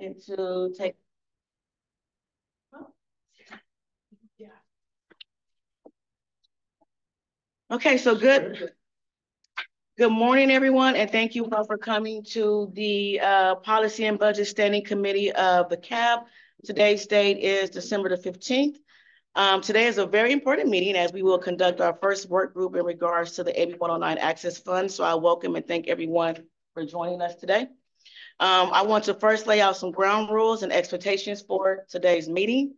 to take. Yeah. Okay, so good morning, everyone, and thank you all for coming to the Policy and Budget Standing Committee of the CAB. Today's date is December the 15th. Today is a very important meeting as we will conduct our first work group in regards to the AB 109 Access Fund. So I welcome and thank everyone for joining us today. I want to first lay out some ground rules and expectations for today's meeting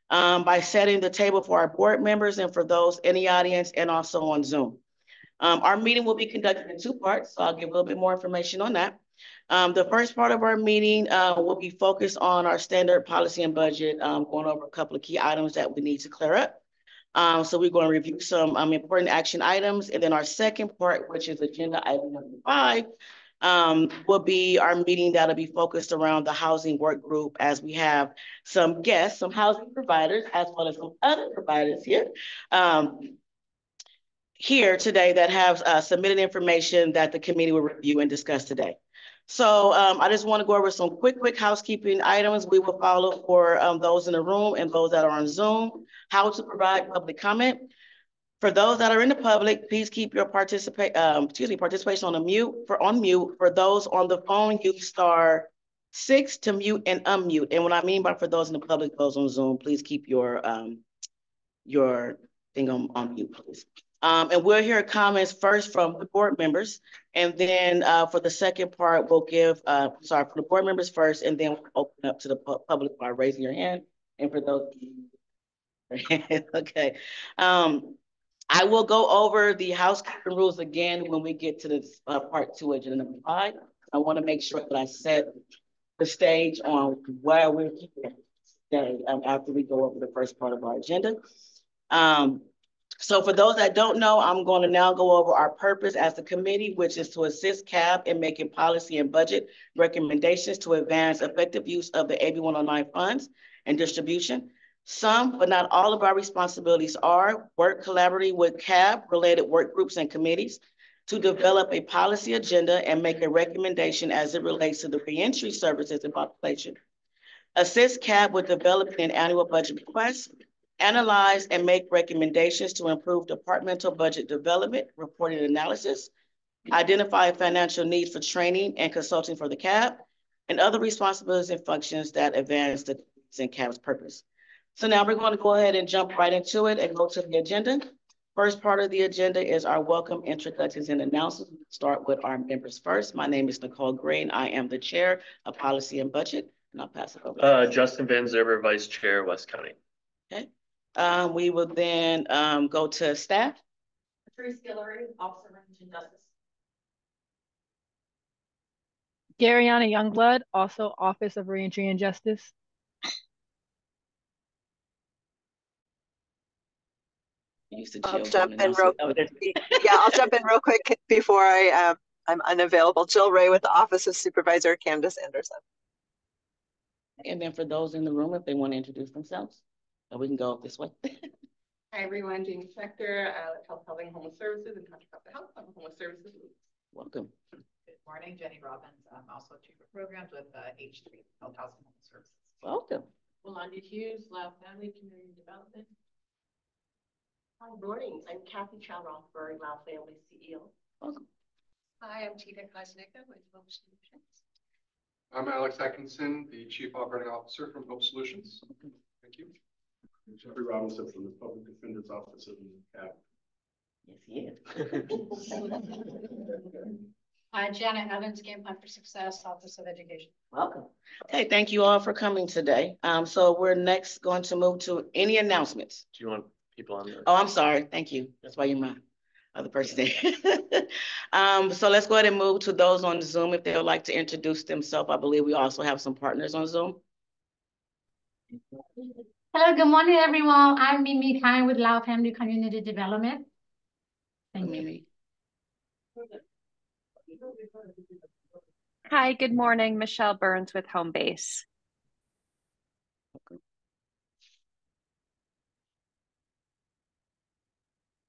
by setting the table for our board members and for those in the audience and also on Zoom. Our meeting will be conducted in two parts, so I'll give a little bit more information on that. The first part of our meeting will be focused on our standard policy and budget, going over a couple of key items that we need to clear up. So we're going to review some important action items. And then our second part, which is agenda item number 5, will be our meeting that'll be focused around the housing work group, as we have some guests, some housing providers, as well as some other providers here today that have submitted information that the committee will review and discuss today. So I just want to go over some quick housekeeping items. We will follow for those in the room and those that are on Zoom, how to provide public comment. For those that are in the public, please keep your participation on mute. For those on the phone, use *6 to mute and unmute. And what I mean by for those in the public, those on Zoom, please keep your thing on mute, please. And we'll hear comments first from the board members. And then for the second part, we'll give, for the board members first, and then we'll open up to the public by raising your hand. And for those, okay. I will go over the housekeeping rules again when we get to this part 2, agenda number 5. I want to make sure that I set the stage on where we're today after we go over the first part of our agenda. So for those that don't know, I'm going to now go over our purpose as the committee, which is to assist CAB in making policy and budget recommendations to advance effective use of the AB 109 funds and distribution. Some, but not all of our responsibilities are work collaboratively with CAB related work groups and committees to develop a policy agenda and make a recommendation as it relates to the reentry services and population. Assist CAB with developing an annual budget request, analyze and make recommendations to improve departmental budget development, reporting analysis, identify financial needs for training and consulting for the CAB, and other responsibilities and functions that advance the CAB's purpose. So now we're going to go ahead and jump right into it and go to the agenda. First part of the agenda is our welcome, introductions, and announcements. We'll start with our members first. My name is Nicole Green. I am the chair of Policy and Budget, and I'll pass it over. Justin Van Zerber, Vice Chair, West County. Okay. We will then go to staff. Patrice Guillory, Officer of Range and Justice. Garyana Youngblood, also Office of Reentry and Justice. I'll jump in real quick before I'm unavailable. Jill Ray with the Office of Supervisor Candace Anderson. And then for those in the room, if they want to introduce themselves, we can go this way. Hi everyone, Jamie Spector, Health, Housing, Homeless Services, and Contra Costa Health, Homeless Services. Welcome. Good morning, Jenny Robbins. I'm also Chief of Programs with H3 Health, Housing, Homeless Services. Welcome. Melinda Hughes, Love Family Community Development. Hi, good morning. I'm Kathy Chowdhury, Love Family CEO. Welcome. Hi, I'm Tina Kosnicka with Hope Solutions. I'm Alex Atkinson, the Chief Operating Officer from Hope Solutions. Thank you. I'm Jeffrey Robinson from the Public Defender's Office of the CAB. Yes, he is. Janet Evans, Game Plan for Success, Office of Education. Welcome. Okay, thank you all for coming today. So we're next going to move to any announcements. Do you want people on there? Oh, I'm sorry. Thank you. That's why you're my other person there. So let's go ahead and move to those on Zoom if they would like to introduce themselves. I believe we also have some partners on Zoom. Hello, good morning, everyone. I'm Mimi Kine with Lao Family Community Development. Thank you. Hi, good morning. Michelle Burns with Home Base. Okay.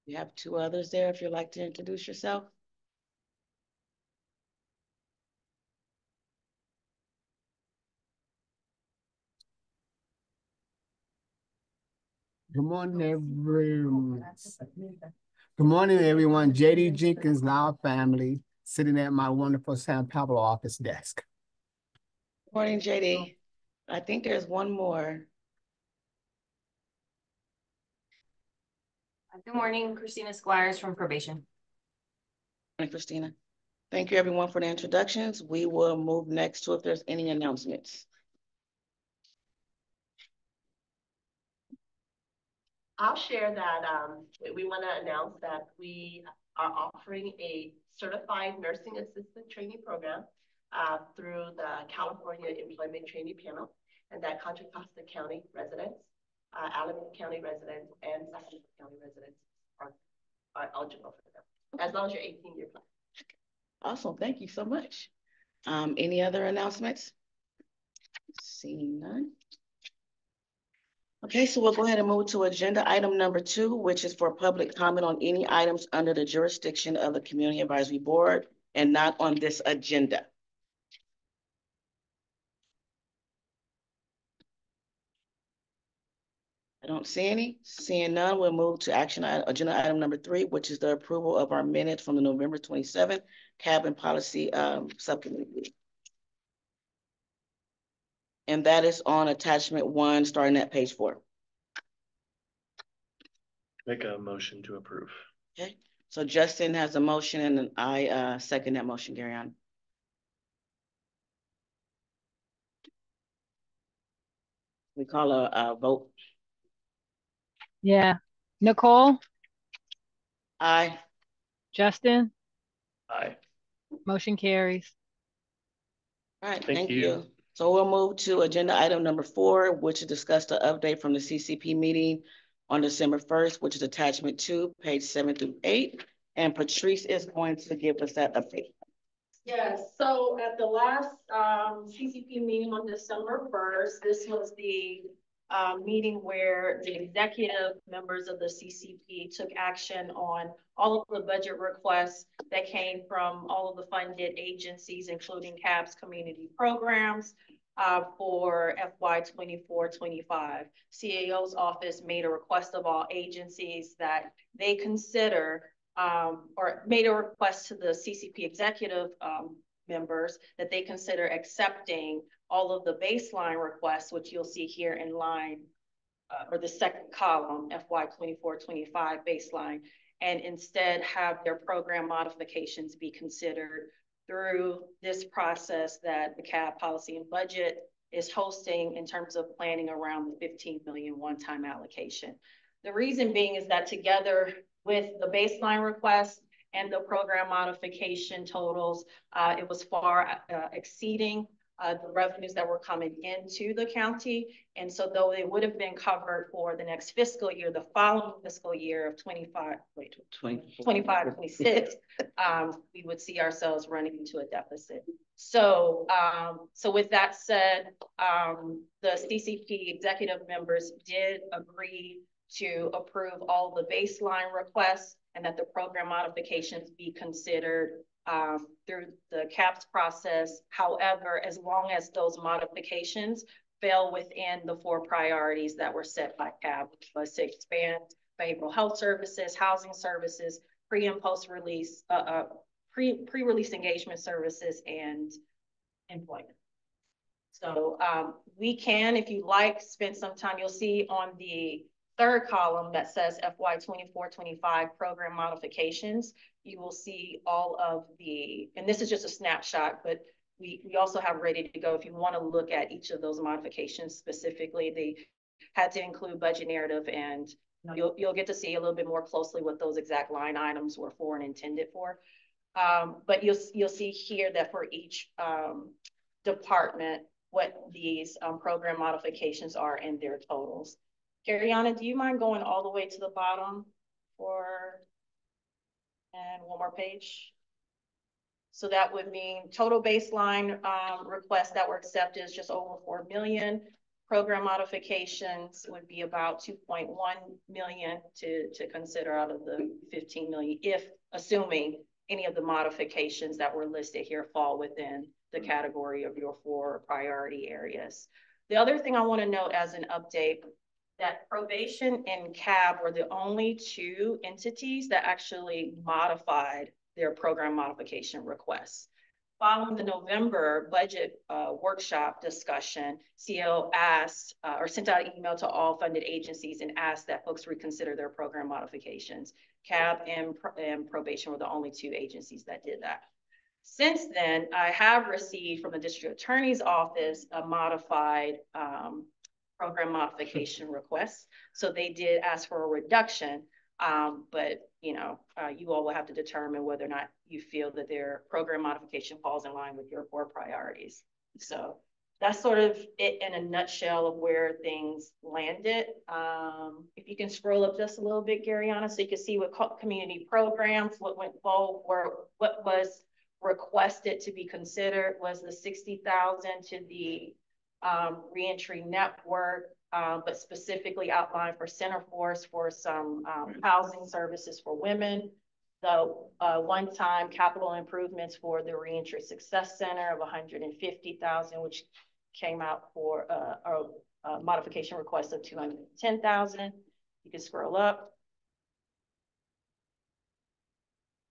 You have 2 others there if you'd like to introduce yourself. Good morning, everyone. Good morning, everyone. JD Jenkins, Lau family, sitting at my wonderful San Pablo office desk. Morning, JD. I think there's one more. Good morning, Christina Squires from probation. Morning, Christina. Thank you, everyone, for the introductions. We will move next to if there's any announcements. I'll share that we want to announce that we are offering a certified nursing assistant training program through the California Employment Training Panel, and that Contra Costa County residents, Alameda County residents, and Sacramento County residents are eligible for them, as long as you're 18 years old. Awesome, thank you so much. Any other announcements? Seeing none. Okay, so we'll go ahead and move to agenda item number 2, which is for public comment on any items under the jurisdiction of the Community Advisory Board and not on this agenda. I don't see any. Seeing none, we'll move to agenda item number 3, which is the approval of our minutes from the November 27th Cabin Policy Subcommittee. And that is on attachment 1, starting at page 4. Make a motion to approve. Okay, so Justin has a motion and I second that motion, Gary-Ann. We call a vote. Yeah. Nicole, Aye. Justin, Aye. motion carries. All right, Thank you. So we'll move to agenda item number 4, which is discuss the update from the CCP meeting on December 1st, which is attachment 2, page 7 through 8. And Patrice is going to give us that update. Yes, so at the last CCP meeting on December 1st, this was the meeting where the executive members of the CCP took action on all of the budget requests that came from all of the funded agencies, including CAB's community programs for FY 24-25. CAO's office made a request of all agencies that they consider or made a request to the CCP executive members that they consider accepting all of the baseline requests, which you'll see here in line or the second column, FY 24-25 baseline, and instead have their program modifications be considered through this process that the CAB policy and budget is hosting in terms of planning around the 15 million one-time allocation. The reason being is that together with the baseline request and the program modification totals, it was far exceeding the revenues that were coming into the county. And so though they would have been covered for the next fiscal year, the following fiscal year of 25, 26, we would see ourselves running into a deficit. So, so with that said, the CCP executive members did agree to approve all the baseline requests and that the program modifications be considered through the CAPS process. However, as long as those modifications fell within the 4 priorities that were set by CAP, which was to expand behavioral health services, housing services, pre and post release, pre-release engagement services, and employment. So we can, if you like, spend some time. You'll see on the 3rd column that says FY 24-25 program modifications. You will see all of the, and this is just a snapshot, but we also have ready to go if you want to look at each of those modifications specifically. They had to include budget narrative, and you'll get to see a little bit more closely what those exact line items were for and intended for. But you'll see here that for each department, what these program modifications are and their totals. Gariana, do you mind going all the way to the bottom and one more page? So that would mean total baseline requests that were accepted is just over 4 million. Program modifications would be about 2.1 million to consider out of the 15 million, if assuming any of the modifications that were listed here fall within the category of your 4 priority areas. The other thing I want to note as an update that probation and CAB were the only two entities that actually modified their program modification requests. Following the November budget workshop discussion, CO asked or sent out an email to all funded agencies and asked that folks reconsider their program modifications. CAB and probation were the only two agencies that did that. Since then, I have received from the district attorney's office a modified program modification request. So they did ask for a reduction, but you all will have to determine whether or not you feel that their program modification falls in line with your core priorities. So that's sort of it in a nutshell of where things landed. If you can scroll up just a little bit, Garyana, so you can see what community programs, what went forward, or what was requested to be considered was the 60,000 to the reentry network, but specifically outlined for Center Force for some housing services for women. The one-time capital improvements for the Reentry Success Center of 150,000, which came out for a modification request of 210,000. You can scroll up.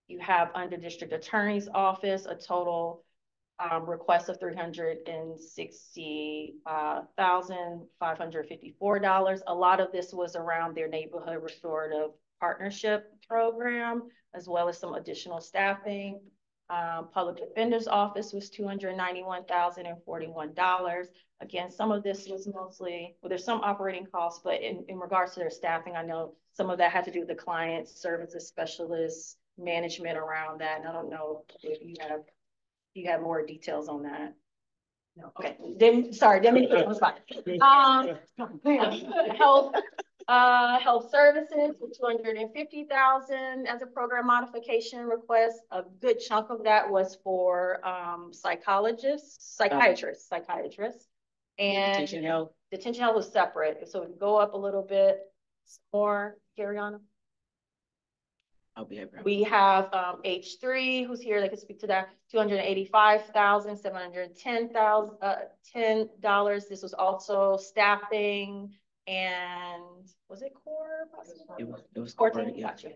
You have under District Attorney's Office a total request of $360,554. A lot of this was around their neighborhood restorative partnership program, as well as some additional staffing. Public Defender's Office was $291,041. Again, some of this was mostly, well, there's some operating costs, but in regards to their staffing, I know some of that had to do with the client services specialists, management around that. And I don't know if you have more details on that. No. Okay. Then sorry, didn't mean to put you on the spot. Health services for 250,000 as a program modification request. A good chunk of that was for psychiatrists. And detention health. Detention health was separate. So we can go up a little bit more, Garyana. We have H3, who's here, they can speak to that, $285,710. This was also staffing and was it core? It was core, yeah. Gotcha.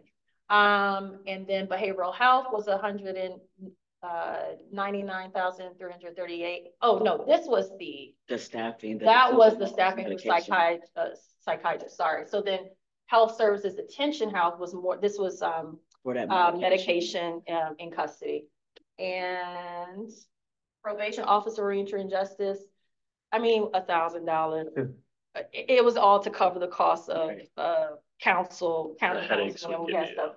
And then behavioral health was 199,338. Oh no, this was the staffing. That was the staffing for psychiatrists. Sorry. So then health services, detention health was more, this was for that medication in custody. And probation officer, reentry and justice, I mean, $1,000. It was all to cover the cost of counsel, county counsel, we had stuff.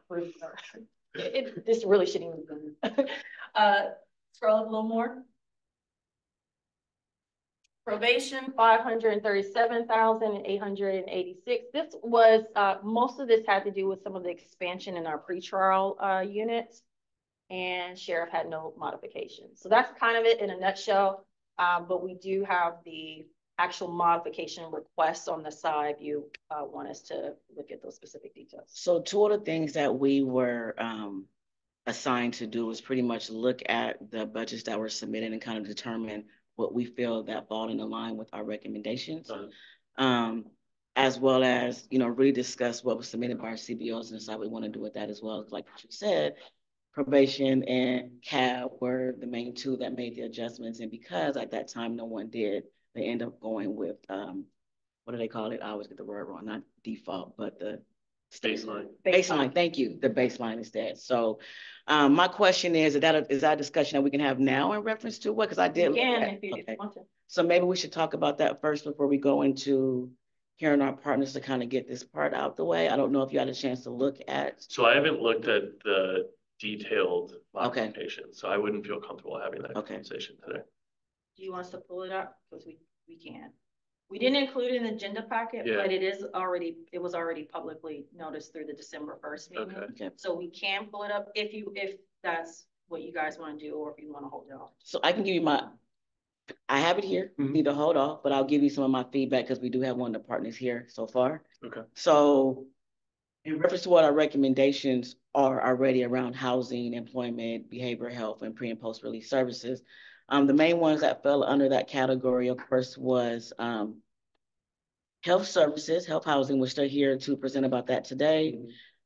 This really shouldn't even be scroll up a little more. Probation, 537,886. This was, most of this had to do with some of the expansion in our pretrial units, and sheriff had no modifications. So that's kind of it in a nutshell, but we do have the actual modification requests on the side. You want us to look at those specific details. So two of the things that we were assigned to do was pretty much look at the budgets that were submitted and kind of determine what we feel that fall in line with our recommendations, as well as, really discuss what was submitted by our CBOs and decide what we want to do with that as well. Like you said, probation and CAB were the main two that made the adjustments. And because at that time, no one did, they end up going with, what do they call it? I always get the word wrong, not default, but the baseline. Baseline, thank you. The baseline is that. So my question is that a discussion that we can have now in reference to what? Because I did. If you want to. So maybe we should talk about that first before we go into hearing our partners to kind of get this part out the way. I don't know if you had a chance to look at. So I haven't looked at the detailed modification, so I wouldn't feel comfortable having that conversation today. Do you want us to pull it up? Because we can. We didn't include it in the agenda packet, but it was already publicly noticed through the December 1st meeting. Okay. So we can pull it up if that's what you guys want to do, or if you want to hold it off. So I can give you I have it here. Need to hold off, but I'll give you some of my feedback because we do have one of the partners here so far. Okay. So in reference to what our recommendations are already around housing, employment, behavioral health, and pre and post release services, the main ones that fell under that category, of course, was health services, health housing, which they're here to present about that today.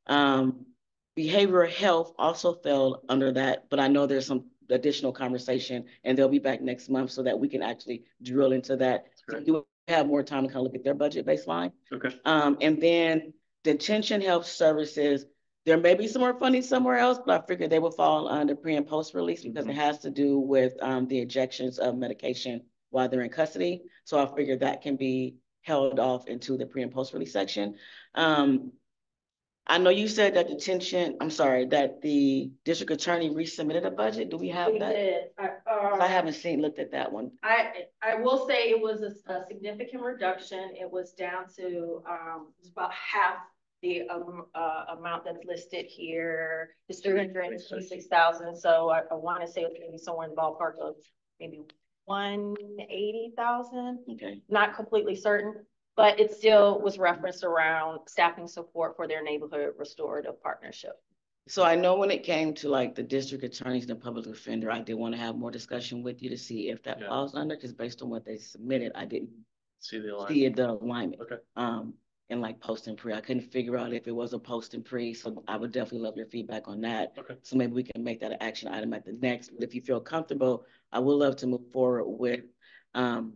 Behavioral health also fell under that, but I know there's some additional conversation and they'll be back next month so that we can actually drill into that. So we have more time to kind of look at their budget baseline. Okay. And then detention health services, there may be some more funding somewhere else, but I figured they will fall under pre and post release because it has to do with the injections of medication while they're in custody. So I figured that can be held off into the pre and post release section. I know you said that that the district attorney resubmitted a budget. Do we have that? We did. I haven't looked at that one. I will say it was a significant reduction. It was down to about half the amount that's listed here. It's 326,000. So I want to say it's maybe somewhere in the ballpark of maybe 180,000. Okay. Not completely certain, but it still was referenced around staffing support for their neighborhood restorative partnership. So I know when it came to like the district attorneys and the public defender, I did want to have more discussion with you to see if that falls under, because based on what they submitted, I didn't see the alignment. Okay. And like post and pre, I couldn't figure out if it was a post and pre, so I would definitely love your feedback on that. Okay. So maybe we can make that an action item at the next, but if you feel comfortable, I would love to move forward with, I'm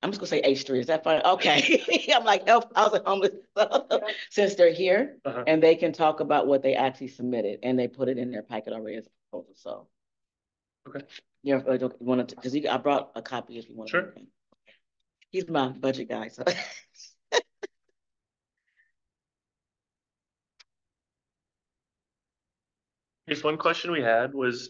just gonna say H3, is that fine? Okay. I'm like health, housing, homeless, since they're here and they can talk about what they actually submitted and they put it in their packet already as a proposal, so. Okay. Yeah, you want to, because I brought a copy if you want. Sure. He's my budget guy, so. Here's one question we had was,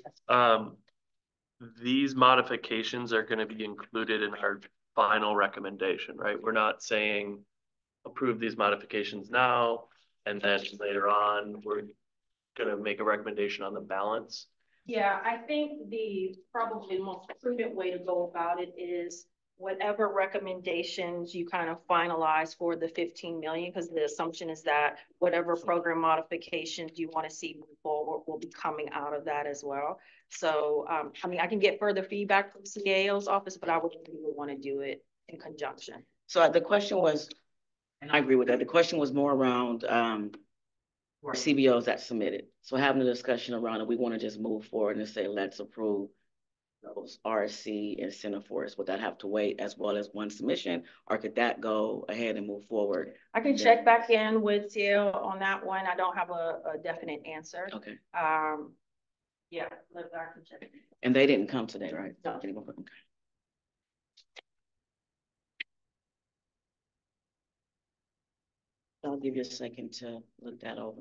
these modifications are going to be included in our final recommendation, right? We're not saying approve these modifications now, and then later on, we're going to make a recommendation on the balance. Yeah, I think the probably most prudent way to go about it is whatever recommendations you kind of finalize for the 15 million, because the assumption is that whatever program modifications you want to see move forward will be coming out of that as well. So, I mean, I can get further feedback from CAO's office, but I would want to do it in conjunction. So the question was, and I agree with that, the question was more around our CBOs that submitted. So having a discussion around it, we want to just move forward and say, let's approve those RSC and Center Forest. Would that have to wait as well as one submission, or could that go ahead and move forward? I can check back in with CAO on that one. I don't have a definite answer. Okay. Yeah, I can check. And they didn't come today, right? No. Okay. I'll give you a second to look that over.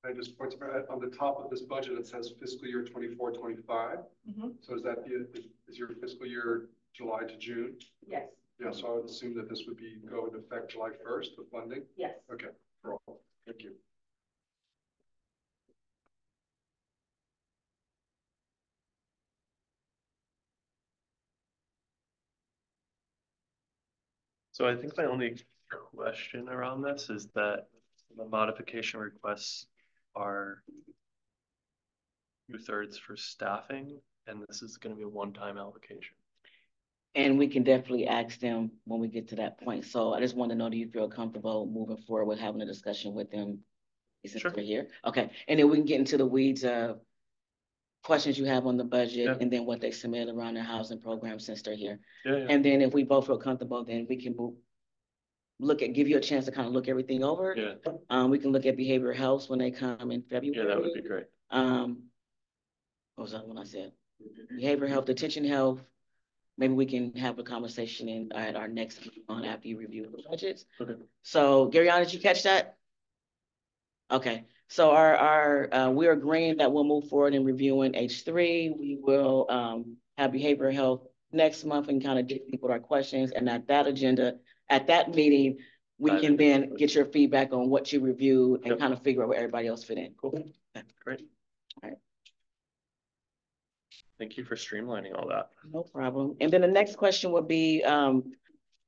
I just point out on the top of this budget, it says fiscal year 24-25. So is that is your fiscal year July to June? Yes. Yeah, so I would assume that this would be go into effect July 1st, the funding? Yes. Okay, for all. Thank you. So I think my only question around this is that the modification requests are 2/3 for staffing, and this is going to be a one-time allocation. And we can definitely ask them when we get to that point. So I just want to know, do you feel comfortable moving forward with having a discussion with them? Since they're here? Okay. And then we can get into the weeds of questions you have on the budget and then what they submit around their housing program since they're here. And then if we both feel comfortable, then we can give you a chance to kind of look everything over. We can look at behavioral health when they come in February. Yeah, that would be great. What was that one I said? Behavioral health, detention health. Maybe we can have a conversation at our next meeting on after you review the budgets. Okay. So Garyana, did you catch that? Okay. So we're agreeing that we'll move forward in reviewing H3. We will have behavioral health next month and kind of dig deep with our questions. And at that meeting, we can then get your feedback on what you reviewed and kind of figure out where everybody else fit in. Cool. Great. All right. Thank you for streamlining all that. No problem. And then the next question would be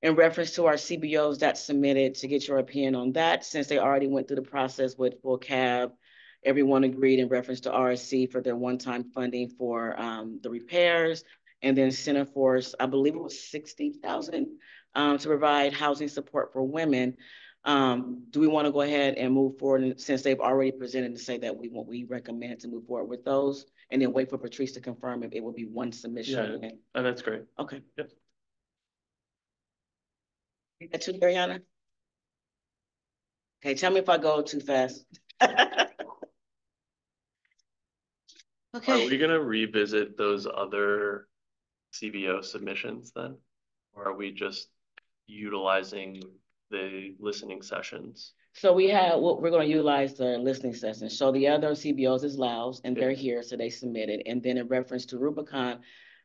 in reference to our CBOs that submitted, to get your opinion on that, since they already went through the process with full cab everyone agreed in reference to RSC for their one-time funding for the repairs, and then Center Force, I believe it was 60,000 to provide housing support for women. Do we want to go ahead and move forward, since they've already presented to say that we recommend to move forward with those, and then wait for Patrice to confirm if it will be one submission? Yeah, and that's great. Okay. Yep. That too, Ariana? Okay, tell me if I go too fast. Okay. Are we gonna revisit those other CBO submissions then? Or are we just utilizing the listening sessions? So we have, what we're going to utilize the listening sessions. So the other CBOs is Laos, and they're here, so they submitted. And then in reference to Rubicon,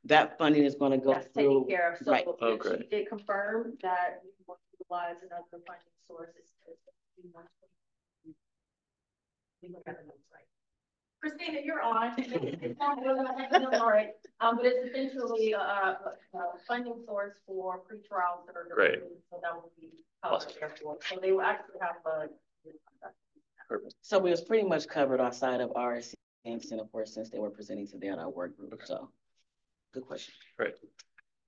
that funding is going to go That's through. taken care of. So right. Oh, great. she did confirm that we will utilize another funding sources. We look at the notes, right? Christina, you're on. All right. But it's essentially a funding source for pretrial surgery. Great. So that will be covered therefore. So they will actually have a. Perfect. So we was pretty much covered outside of RSC and Singapore since they were presenting to our work group. Okay. So good question. Great.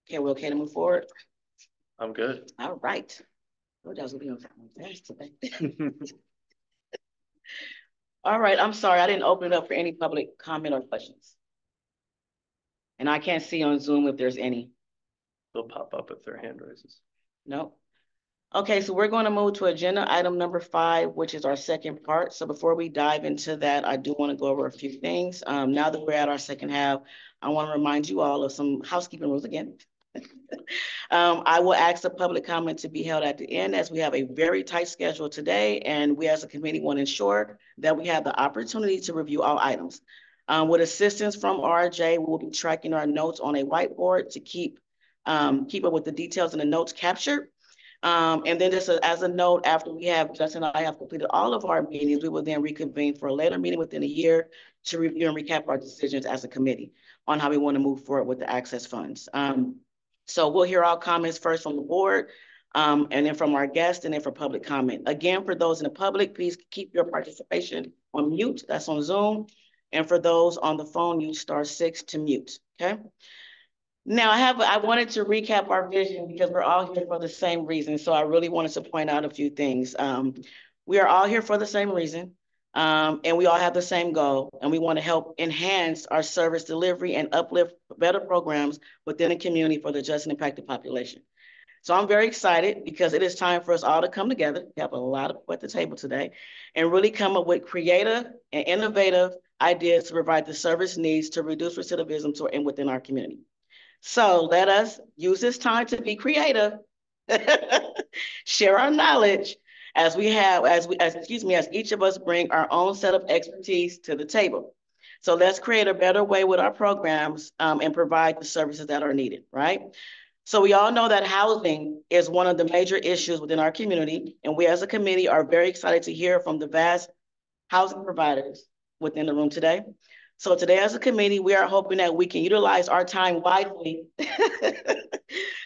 Okay, we're okay to move forward? I'm good. All right. I was gonna be on fast today. All right, I'm sorry, I didn't open it up for any public comment or questions. And I can't see on Zoom if there's any. They'll pop up if their hand raises. No. Okay, so we're going to move to agenda item number 5, which is our second part. So before we dive into that, I do want to go over a few things. Now that we're at our second half, I want to remind you all of some housekeeping rules again. I will ask the public comment to be held at the end, as we have a very tight schedule today, and we as a committee want to ensure that we have the opportunity to review all items. With assistance from RJ, we will be tracking our notes on a whiteboard to keep up with the details and the notes captured. And then just as a note, after Justin and I have completed all of our meetings, we will then reconvene for a later meeting within a year to review and recap our decisions as a committee on how we want to move forward with the access funds. So we'll hear all comments first from the board, and then from our guests, and then for public comment. Again, for those in the public, please keep your participation on mute. That's on Zoom. And for those on the phone, use *6 to mute, okay? Now, I wanted to recap our vision because we're all here for the same reason. So I really wanted to point out a few things. We are all here for the same reason, and we all have the same goal, and we want to help enhance our service delivery and uplift better programs within the community for the just and impacted population. So I'm very excited because it is time for us all to come together. We have a lot of people at the table today, and really come up with creative and innovative ideas to provide the service needs to reduce recidivism and within our community. So let us use this time to be creative, share our knowledge as each of us bring our own set of expertise to the table. So let's create a better way with our programs and provide the services that are needed, right? So we all know that housing is one of the major issues within our community, and we as a committee are very excited to hear from the vast housing providers within the room today. So today as a committee, we are hoping that we can utilize our time wisely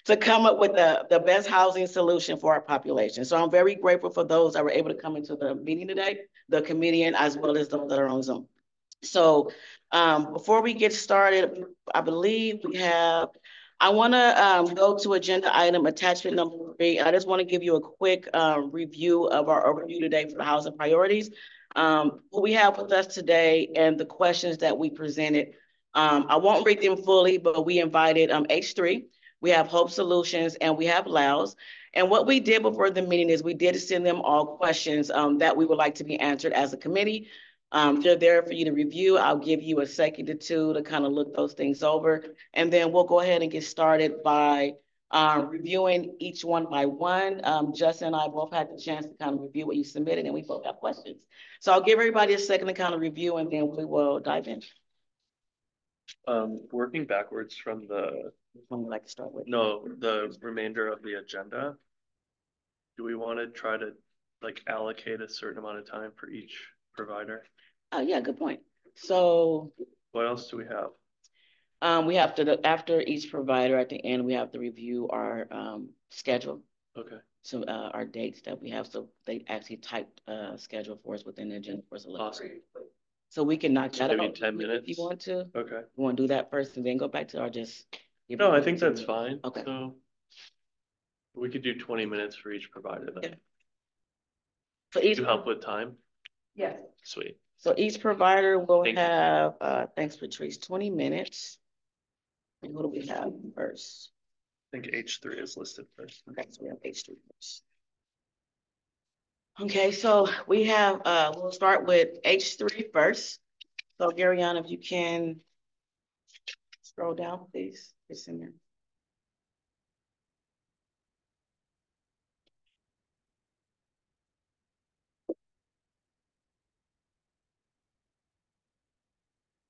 to come up with the best housing solution for our population. So I'm very grateful for those that were able to come into the meeting today, the comedian, as well as those that are on Zoom. So before we get started, I believe I want to go to agenda item attachment number 3. I just want to give you a quick review of our overview today for the housing priorities. What we have with us today and the questions that we presented. I won't read them fully, but we invited H3. We have Hope Solutions and we have Laos. And what we did before the meeting is we did send them all questions that we would like to be answered as a committee. They're there for you to review. I'll give you a second or two to kind of look those things over. And then we'll go ahead and get started by reviewing each one by one. Justin and I both had the chance to kind of review what you submitted, and we both have questions. So I'll give everybody a second to kind of review, and then we will dive in. Working backwards from the one we'd like to start with. No, the remainder of the agenda. Do we want to try to allocate a certain amount of time for each provider? Oh yeah, good point. So what else do we have? We have to, after each provider at the end, we have to review our schedule. Okay. So our dates that we have, so they actually typed schedule for us within the agenda for us. Awesome. So we can knock that Maybe out 10 minutes if you want to. Okay. You want to do that first and then go back to, or just? No, I think that's fine. Okay. So we could do 20 minutes for each provider then. Yeah. So each to help with time. Yes. Sweet. So each provider will Thank have, thanks Patrice, 20 minutes. And what do we have first? I think H3 is listed first. Okay, so we have H3 first. Okay, so we have, we'll start with H3 first. So Garyana, if you can scroll down, please. It's in there.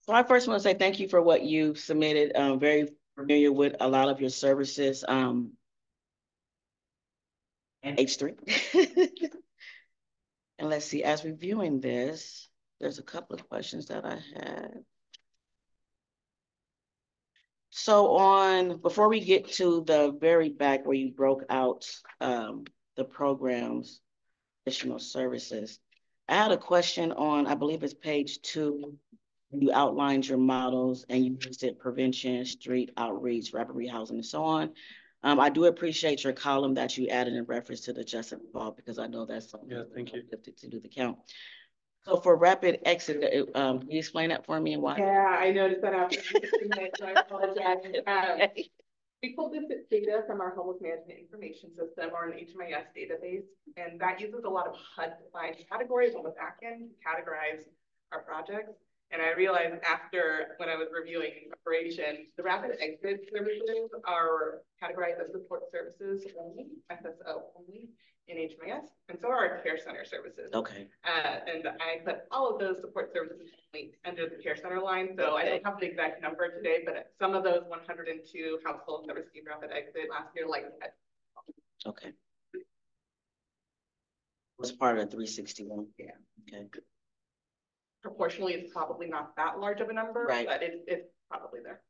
So I first want to say thank you for what you submitted. Very familiar with a lot of your services. And H3. And let's see, as reviewing this, there's a couple of questions that I had. So before we get to the very back where you broke out the programs, additional services, I had a question on, I believe it's page 2. You outlined your models and you listed prevention, street outreach, rapid rehousing, and so on. I do appreciate your column that you added in reference to the just involved, because I know that's something. Yeah, thank you. To do the count. So for rapid exit, can you explain that for me and why? Yeah, I noticed that after 15 minutes, so I apologize. We pulled this data from our homeless management information system or an HMIS database, and that uses a lot of HUD-defined categories on the back end to categorize our projects. And I realized after, when I was reviewing in preparation, the rapid exit services are categorized as support services only, SSO only, in HMIS, and so are our care center services. Okay. And I put all of those support services under the care center line. So I don't have the exact number today, but some of those 102 households that received rapid exit last year, like that. Okay. Was part of the 361. Yeah. Okay. Proportionally, it's probably not that large of a number, right, but it's probably there.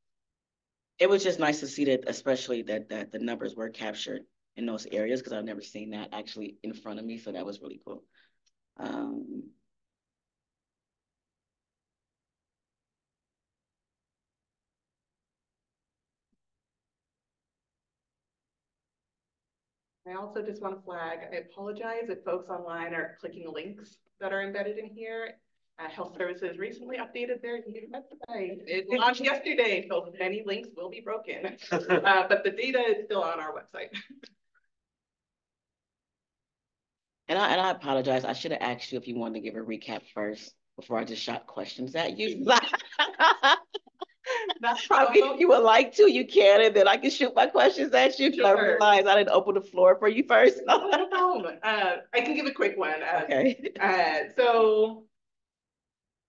It was just nice to see that, especially that the numbers were captured in those areas, because I've never seen that actually in front of me. So that was really cool. I also just want to flag, I apologize if folks online are clicking links that are embedded in here. Health Services recently updated their new website. It launched yesterday, so many links will be broken. But the data is still on our website. And I apologize. I should have asked you if you wanted to give a recap first before I just shot questions at you. That's probably, if you would like to, you can, and then I can shoot my questions at you. Sure. I realized I didn't open the floor for you first. No problem. I can give a quick one. Okay. So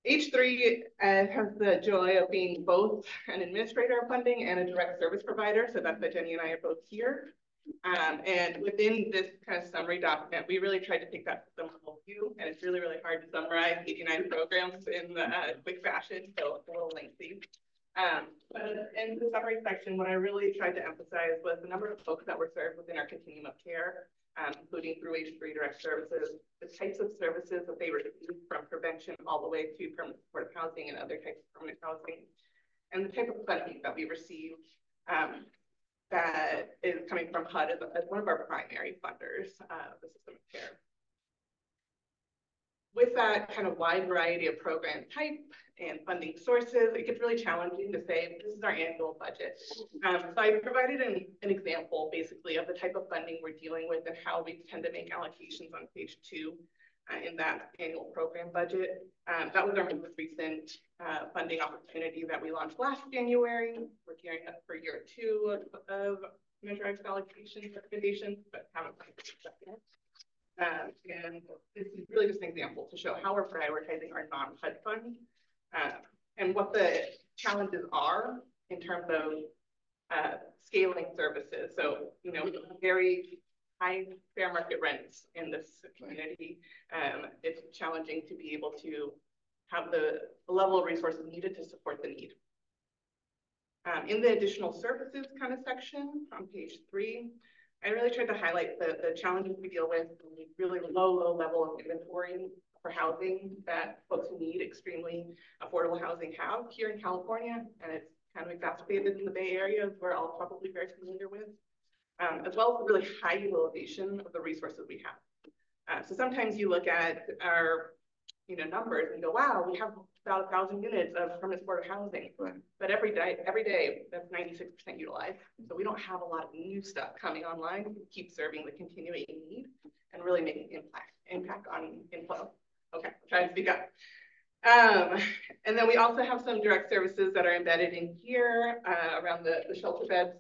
H3 has the joy of being both an administrator of funding and a direct service provider. So that's why Jenny and I are both here. And within this kind of summary document, we really tried to take that system level view, and it's really, really hard to summarize 89 programs in quick fashion, so it's a little lengthy. But in the summary section, what I really tried to emphasize was the number of folks that were served within our continuum of care, including through H3 direct services, the types of services that they received from prevention all the way to permanent supportive housing and other types of permanent housing, and the type of funding that we received that is coming from HUD as one of our primary funders of the system of care. With that kind of wide variety of program type and funding sources, it gets really challenging to say, this is our annual budget. So I provided an example basically of the type of funding we're dealing with and how we tend to make allocations on page 2 in that annual program budget. That was our most recent funding opportunity that we launched last January. We're gearing up for year 2 of Measure X allocation recommendations, but haven't funded that yet. And this is really just an example to show how we're prioritizing our non-HUD fund and what the challenges are in terms of scaling services. So, you know, very high fair market rents in this community. It's challenging to be able to have the level of resources needed to support the need. In the additional services kind of section on page 3, I really tried to highlight the challenges we deal with, the really low level of inventory for housing that folks who need extremely affordable housing have here in California, and it's kind of exacerbated in the Bay Area, as we're all probably very familiar with, as well as the really high utilization of the resources we have. So sometimes you look at our numbers and go, wow, we have about 1,000 units of permanent supportive housing. Right. But every day, that's 96% utilized. So we don't have a lot of new stuff coming online to keep serving the continuing need and really making impact on inflow. Okay, I'm trying to speak up. And then we also have some direct services that are embedded in here around the shelter beds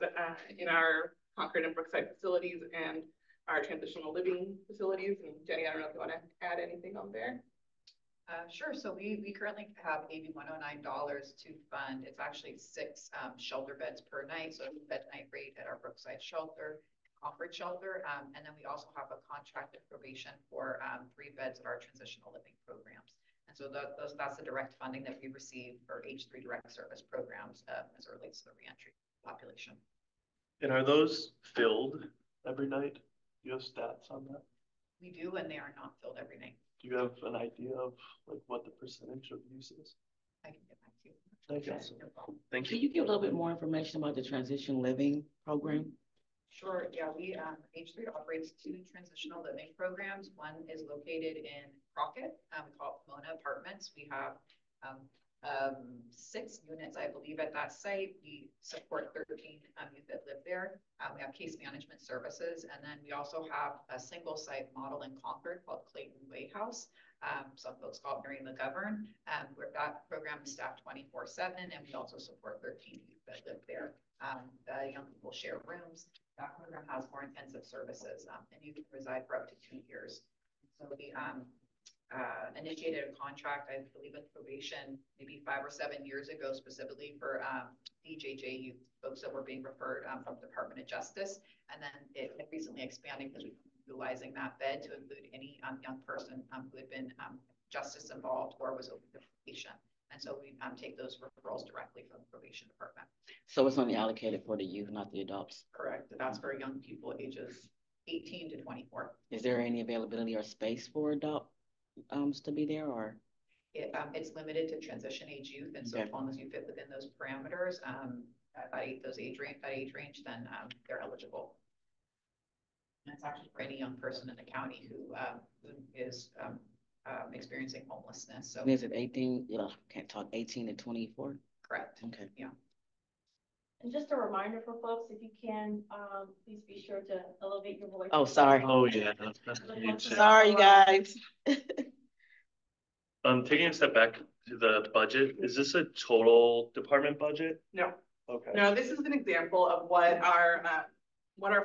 in our Concord and Brookside facilities and our transitional living facilities. And Jenny, I don't know if you want to add anything on there. Sure. So we currently have AB $109 to fund. It's actually 6 shelter beds per night. So bed night rate at our Brookside shelter, Concord shelter. And then we also have a contracted probation for 3 beds at our transitional living programs. And so that's the direct funding that we receive for H3 direct service programs as it relates to the reentry population. And are those filled every night? Do you have stats on that? We do, and they are not filled every night. Do you have an idea of like what the percentage of use is? I can get back to you. Okay. Thank you. Can you give a little bit more information about the transition living program? Sure. Yeah, we H3 operates 2 transitional living programs. One is located in Crockett. We call it Pomona Apartments. We have 6 units, I believe, at that site. We support 13 youth that live there. We have case management services, and then we also have a single site model in Concord called Clayton Way House. Some folks call it Mary McGovern, where that program is staffed 24/7, and we also support 13 youth that live there. The young people share rooms. That program has more intensive services, and you can reside for up to 2 years. So we initiated a contract, I believe, with probation maybe 5 or 7 years ago, specifically for DJJ youth folks that were being referred from the Department of Justice, and then it recently expanded because we're utilizing that bed to include any young person who had been justice involved or was open to probation. And so we take those referrals directly from the probation department. So it's only allocated for the youth, not the adults? Correct. That's for young people ages 18 to 24. Is there any availability or space for adults to be there, or? It's limited to transition age youth, and so as long as you fit within those parameters, that age range, then they're eligible. And it's actually for any young person in the county who is experiencing homelessness. So is it 18? Can't talk 18 to 24. Correct. Okay. Yeah. And just a reminder for folks, if you can, please be sure to elevate your voice. Oh, sorry. Oh yeah. Sorry, guys. Taking a step back to the budget, is this a total department budget? No. Okay. No, this is an example of what our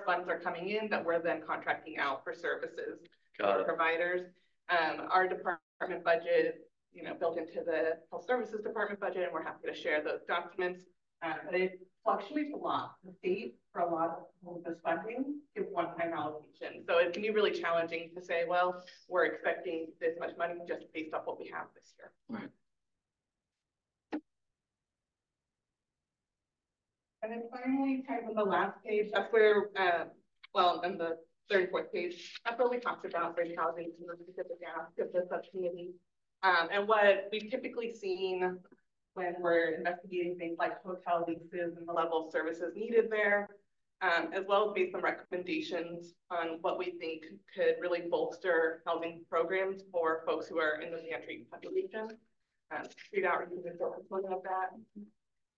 funds are coming in that we're then contracting out for services for providers. Our department budget, built into the health services department budget, and we're happy to share those documents. But it fluctuates a lot. The state, for a lot of this funding, gives one-time allocation. So it can be really challenging to say, well, we're expecting this much money just based off what we have this year. Right. And then finally, kind of on the last page, that's where, well, on the 3rd and 4th page, that's where we talked about bridge housing and the specific ask of the subcommittee. And what we've typically seen when we're investigating things like hotel leases and the level of services needed there, as well as based on recommendations on what we think could really bolster housing programs for folks who are in the reentry population. Street outreach is a component of that.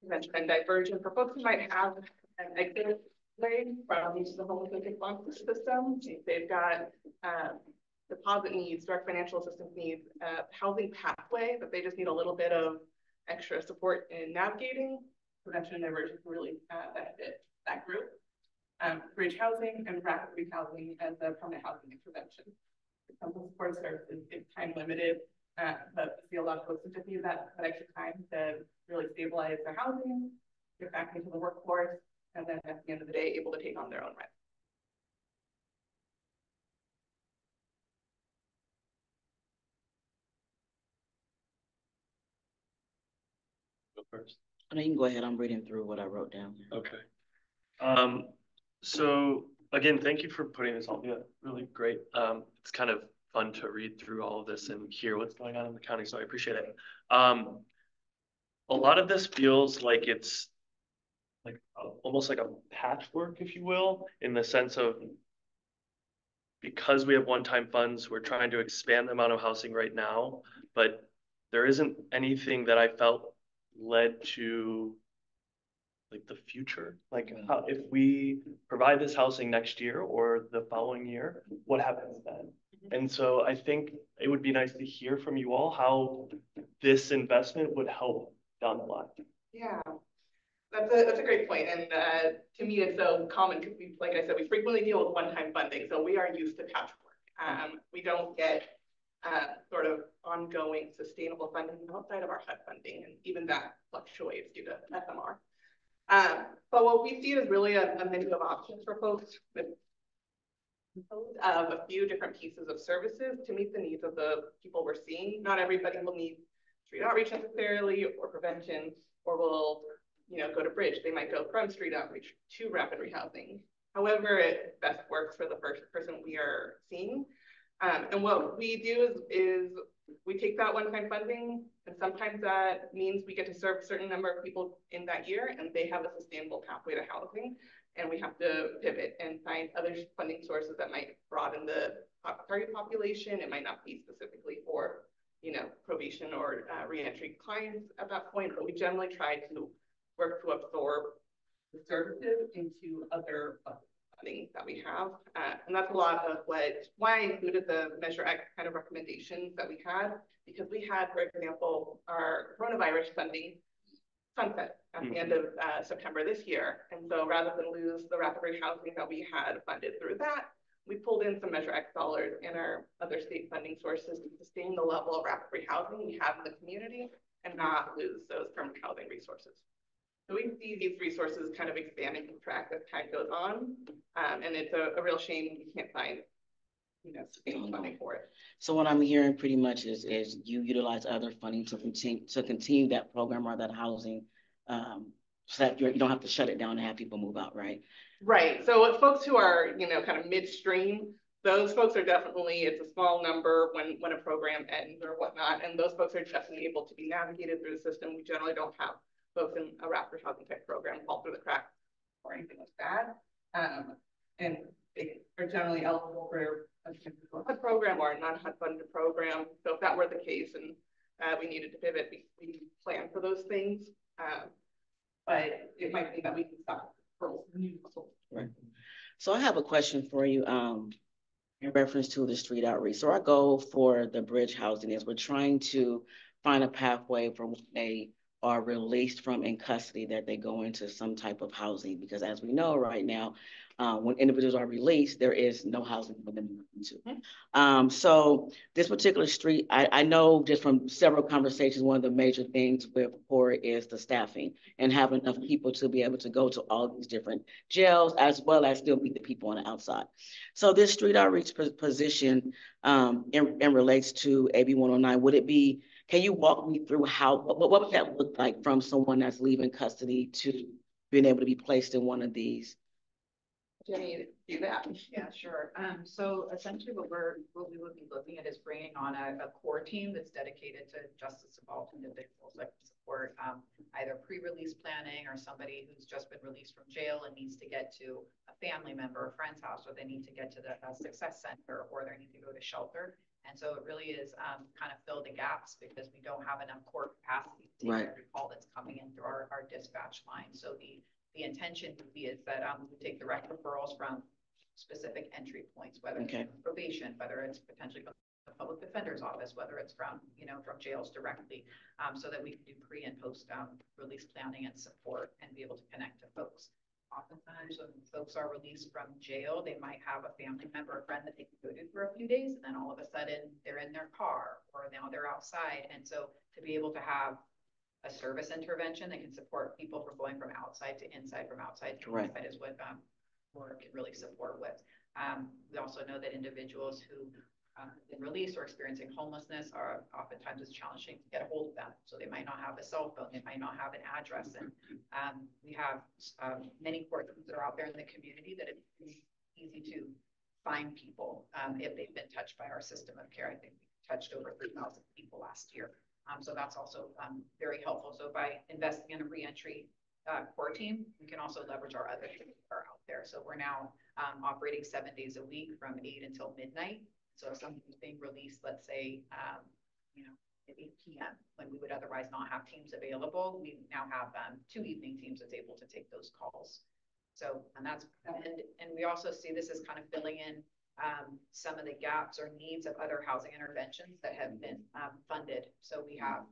Prevention and diversion for folks who might have an exit way from the homeless response system. If they've got deposit needs, direct financial assistance needs, housing pathway that they just need a little bit of extra support in navigating, prevention and diversion can really benefit that group. Bridge housing and rapid rehousing as a permanent housing intervention. Some support services is time limited, but we see a lot of folks who just need that extra time to really stabilize their housing, get back into the workforce, and then at the end of the day, able to take on their own rent. First. No, you can go ahead. I'm reading through what I wrote down. Okay. So again, thank you for putting this all together. Really great. It's kind of fun to read through all of this and hear what's going on in the county, so I appreciate it. A lot of this feels like it's like almost like a patchwork, if you will, in the sense of because we have one-time funds, we're trying to expand the amount of housing right now, but there isn't anything that I felt led to like the future. Like how, if we provide this housing next year or the following year, what happens then? And so I think it would be nice to hear from you all how this investment would help down the line. Yeah. That's a great point. And to me, it's so common because we, like I said, we frequently deal with one-time funding. So we are used to patchwork. We don't get sort of ongoing sustainable funding outside of our HUD funding. And even that fluctuates due to SMR. But what we see is really a menu of options for folks with a few different pieces of services to meet the needs of the people we're seeing. Not everybody will need street outreach necessarily or prevention, or will go to bridge. They might go from street outreach to rapid rehousing. However, it best works for the first person we are seeing. And what we do is we take that one-time funding, and sometimes that means we get to serve a certain number of people in that year, and they have a sustainable pathway to housing. And we have to pivot and find other funding sources that might broaden the target population. It might not be specifically for, probation or reentry clients at that point, but we generally try to work to absorb the services into other funding that we have. And that's a lot of why I included the Measure X kind of recommendations that we had, because we had, for example, our coronavirus funding sunset at the end of September this year. And so rather than lose the rapid rehousing that we had funded through that, we pulled in some Measure X dollars in our other state funding sources to sustain the level of rapid rehousing we have in the community and not lose those permanent housing resources. So we see these resources kind of expanding and track as time goes on. And it's a real shame we can't find sustainable funding for it. So what I'm hearing pretty much is you utilize other funding to continue that program or that housing, so that you don't have to shut it down and have people move out, right? Right. So folks who are kind of midstream, those folks are definitely, it's a small number when a program ends or whatnot, and those folks are definitely able to be navigated through the system. We generally don't have folks in a rapid housing type program fall through the cracks or anything like that. And they are generally eligible for a HUD program or a non-HUD funded program. So if that were the case and we needed to pivot, we plan for those things. But it might be that we can stop. Right. So I have a question for you in reference to the street outreach. So our goal for the bridge housing is we're trying to find a pathway for when they are released from in custody that they go into some type of housing, because as we know right now, when individuals are released, there is no housing for them to move into. So this particular street, I know just from several conversations, one of the major things with POR is the staffing and having enough people to be able to go to all these different jails as well as still meet the people on the outside. So this street outreach position in relates to AB 109, would it be, can you walk me through what would that look like from someone that's leaving custody to being able to be placed in one of these? Jenny, do that. Yeah, sure. So essentially what we would be looking at is bringing on a core team that's dedicated to justice involved individuals that can support either pre-release planning or somebody who's just been released from jail and needs to get to a family member or friend's house, or they need to get to the success center, or they need to go to shelter. And so it really is kind of fill the gaps because we don't have enough core capacity to take every call that's coming in through our dispatch line. So the intention is that we take direct referrals from specific entry points, whether it's probation, whether it's potentially from the public defender's office, whether it's from from jails directly, so that we can do pre and post release planning and support and be able to connect to folks. Oftentimes when folks are released from jail, they might have a family member or friend that they can go to for a few days, and then all of a sudden they're in their car or now they're outside. And so to be able to have a service intervention that can support people from going from outside to inside, from outside to inside is what work can really support with. We also know that individuals who have been released or experiencing homelessness are oftentimes it's challenging to get a hold of them. So they might not have a cell phone, they might not have an address. And we have many court teams that are out there in the community that have easy to find people if they've been touched by our system of care. I think we touched over 3,000 people last year. So that's also very helpful. So by investing in a reentry core team, we can also leverage our other teams that are out there. So we're now operating 7 days a week from 8 until midnight. So if somebody's being released, let's say, you know, at 8 p.m. when we would otherwise not have teams available, we now have 2 evening teams that's able to take those calls. So, and that's, and we also see this as kind of filling in some of the gaps or needs of other housing interventions that have been funded. So we have,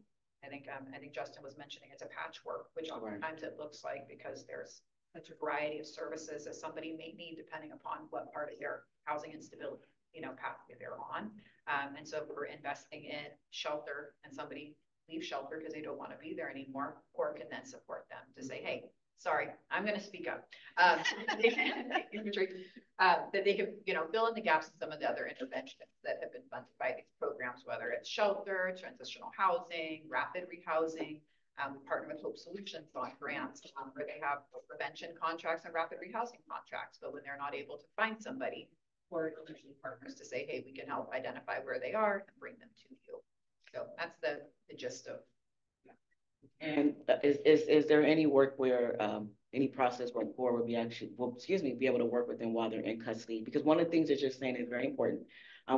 I think Justin was mentioning it's a patchwork, which oftentimes it looks like because there's such a variety of services that somebody may need depending upon what part of their housing instability, you know, pathway they're on. And so we're investing in shelter, and somebody leaves shelter because they don't want to be there anymore, or can then support them to say, hey, sorry, I'm going to speak up. That they can, you know, fill in the gaps in some of the other interventions that have been funded by these programs, whether it's shelter, transitional housing, rapid rehousing. We partner with Hope Solutions on grants where they have prevention contracts and rapid rehousing contracts. But when they're not able to find somebody, we're usually partners to say, hey, we can help identify where they are and bring them to you. So that's the gist of. And is there any work where any process where CORE would be actually, well, excuse me, be able to work with them while they're in custody? Because one of the things that you're saying is very important.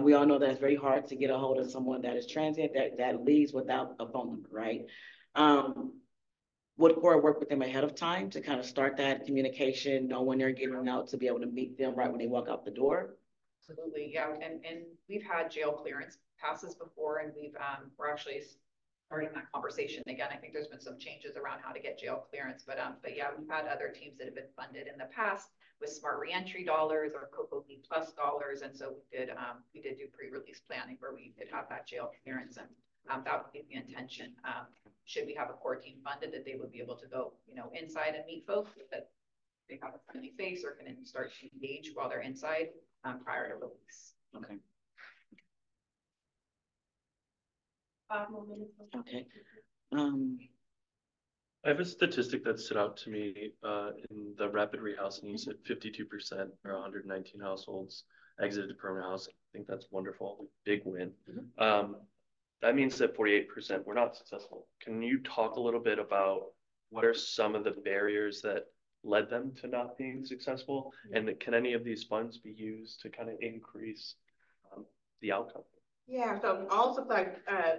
We all know that it's very hard to get a hold of someone that is transient, that leaves without a phone number, right? Would CORE work with them ahead of time to kind of start that communication, know when they're getting out, to be able to meet them right when they walk out the door? Absolutely, yeah, and we've had jail clearance passes before, and we're actually starting that conversation again. I think there's been some changes around how to get jail clearance, but yeah, we've had other teams that have been funded in the past with smart reentry dollars or COCO-B plus dollars, and so we did do pre-release planning where we did have that jail clearance, and that would be the intention. Should we have a core team funded, that they would be able to go, you know, inside and meet folks, that they have a friendly face or can start to engage while they're inside prior to release. Okay. Okay. I have a statistic that stood out to me in the rapid rehousing. You said 52% or 119 households exited permanent housing. I think that's wonderful. Big win. That means that 48% were not successful. Can you talk a little bit about what are some of the barriers that led them to not being successful? And can any of these funds be used to kind of increase the outcome? Yeah, so also like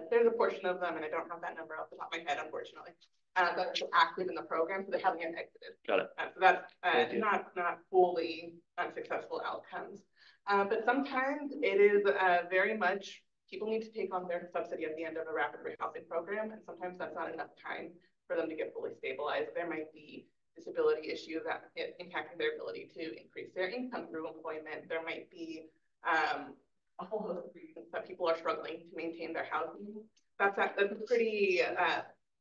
there's a portion of them, and I don't have that number off the top of my head, unfortunately, that are active in the program, so they haven't yet exited. Got it. So that's not fully unsuccessful outcomes. But sometimes it is very much, people need to take on their subsidy at the end of a rapid rehousing program, and sometimes that's not enough time for them to get fully stabilized. There might be disability issues that impacting their ability to increase their income through employment. There might be a whole host of reasons that people are struggling to maintain their housing. That's a pretty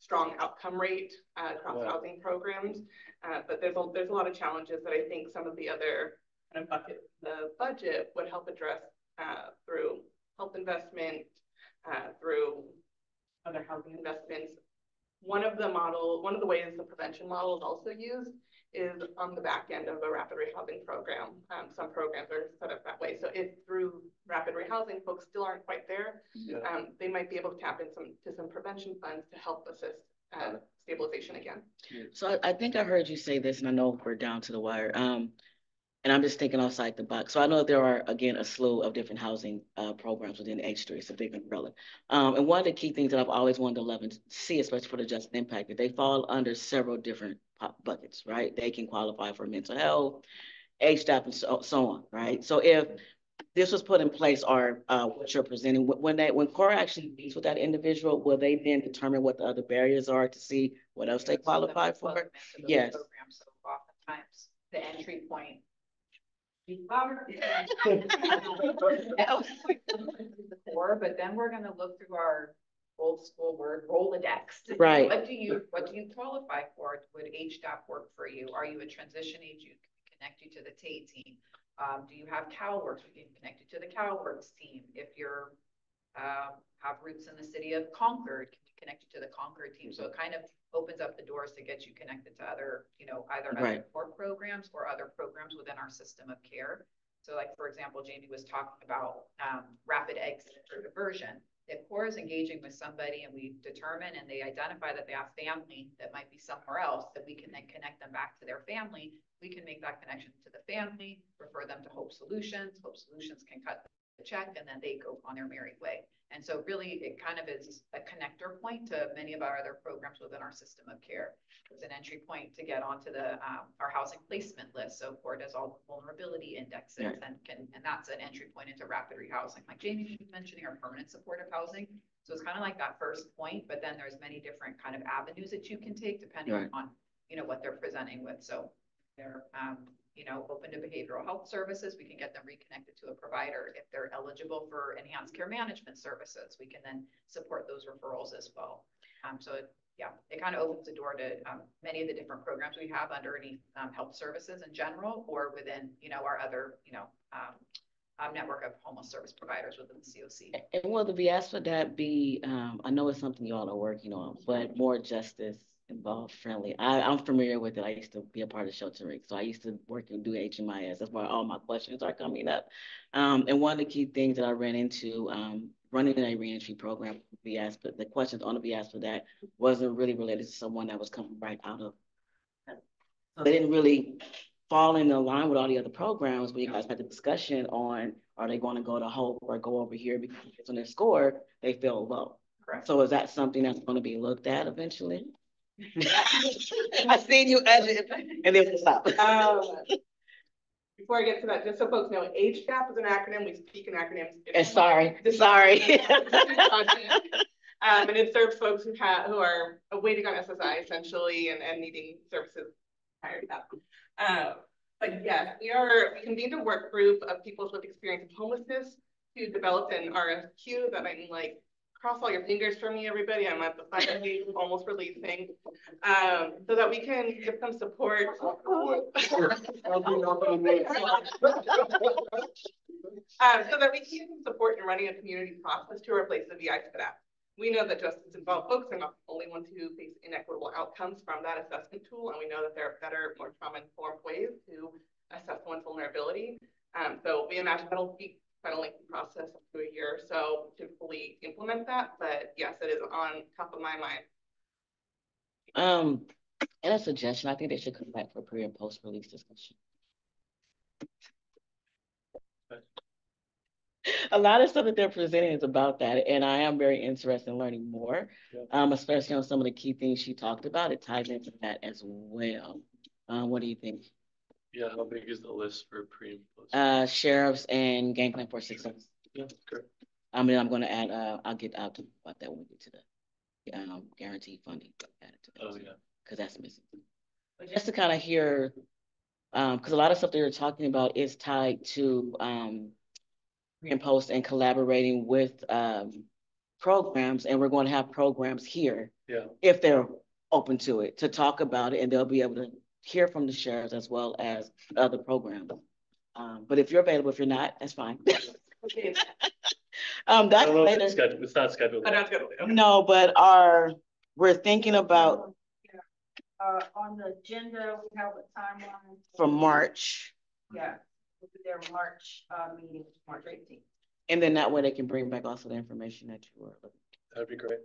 strong outcome rate across housing programs, but there's a lot of challenges that I think some of the other kind of buckets, the budget would help address through health investment, through other housing investments. One of the ways the prevention model is also used is on the back end of a rapid rehousing program. Some programs are set up that way. So if through rapid rehousing folks still aren't quite there, they might be able to tap into some prevention funds to help assist stabilization again. So I think I heard you say this, and I know we're down to the wire. And I'm just thinking outside the box. So I know there are, again, a slew of different housing programs within H3. It's a big umbrella. And one of the key things that I've always wanted to love and see, especially for the just impact, that they fall under several different buckets, right? They can qualify for mental health, HDAP, and so on, right? So if this was put in place, or what you're presenting, when CORE actually meets with that individual, will they then determine what the other barriers are to see what else they qualify for? Yes. So oftentimes the entry point but then we're going to look through our old school word Rolodex. Right. What do you qualify for? Would HDAP work for you? Are you a transition age? You can connect you to the TATE team. Do you have CalWorks? We can connect you to the CalWorks team. If you're have roots in the city of Concord, can we connect you to the Concord team? So it kind of opens up the doors to get you connected to other, either Right. other core programs or other programs within our system of care. So like, for example, Jamie was talking about rapid exit or diversion. If core is engaging with somebody and we determine and they identify that they have family that might be somewhere else, that we can then connect them back to their family, we can make that connection to the family, refer them to Hope Solutions. Hope Solutions can cut the check and then they go on their merry way. And so really it kind of is a connector point to many of our other programs within our system of care. It's an entry point to get onto the our housing placement list. So core does all the vulnerability indexes and that's an entry point into rapid rehousing. Like Jamie was mentioning, our permanent supportive housing. So it's kind of like that first point, but then there's many different kind of avenues that you can take depending on, what they're presenting with. So they're, open to behavioral health services, we can get them reconnected to a provider. If they're eligible for enhanced care management services, we can then support those referrals as well. So it kind of opens the door to many of the different programs we have underneath health services in general, or within, our other, network of homeless service providers within the COC. And will the VS for that be, I know it's something you all are working on, but more justice involved friendly? I'm familiar with it. I used to be a part of sheltering. So I used to work and do HMIS. That's why all my questions are coming up. And one of the key things that I ran into, running a reentry program with VS, but the questions on the VS for that wasn't really related to someone that was coming right out of. So they didn't really fall in line with all the other programs where you guys had the discussion on, are they going to go to Hope or go over here because on their score, they feel low. Correct. So is that something that's going to be looked at eventually? I seen you edit and then we'll stop. Before I get to that, just so folks know, HGAP is an acronym. We speak in acronyms. And sorry. And it serves folks who are waiting on SSI essentially and needing services prior to that. But yes, we convened a work group of people with experience of homelessness who developed an RFQ that I'm like, cross all your fingers for me, everybody. I'm at the final stage of almost releasing, so that we can give them support. So that we can give them support in running a community process to replace the VI for that. We know that justice involved folks are not the only ones who face inequitable outcomes from that assessment tool, and we know that there are better, more trauma-informed ways to assess one's vulnerability. So we imagine that'll be quite a lengthy process up to a year or so to fully implement that. But yes, it is on top of my mind. And a suggestion, I think they should come back for pre and post release discussion. A lot of stuff that they're presenting is about that, and I am very interested in learning more, especially on some of the key things she talked about. It ties into that as well. What do you think? Yeah, how big is the list for pre and post? Sheriffs and game plan for success. Yeah, great. I mean, I'm going to add. I'll get out about that when we get to the guaranteed funding. Add it to that. Oh yeah, because that's missing. But just to kind of hear, because a lot of stuff they were talking about is tied to pre and post and collaborating with programs, and we're going to have programs here if they're open to it to talk about it, and they'll be able to hear from the sheriffs as well as other programs. But if you're available, if you're not, that's fine. Okay. That's later. It's not scheduled. Not scheduled. Okay. No, but we're thinking about on the agenda, we have a timeline for March. Yeah, their March meeting, March 18th. And then that way they can bring back also the information that you were looking. That'd be great.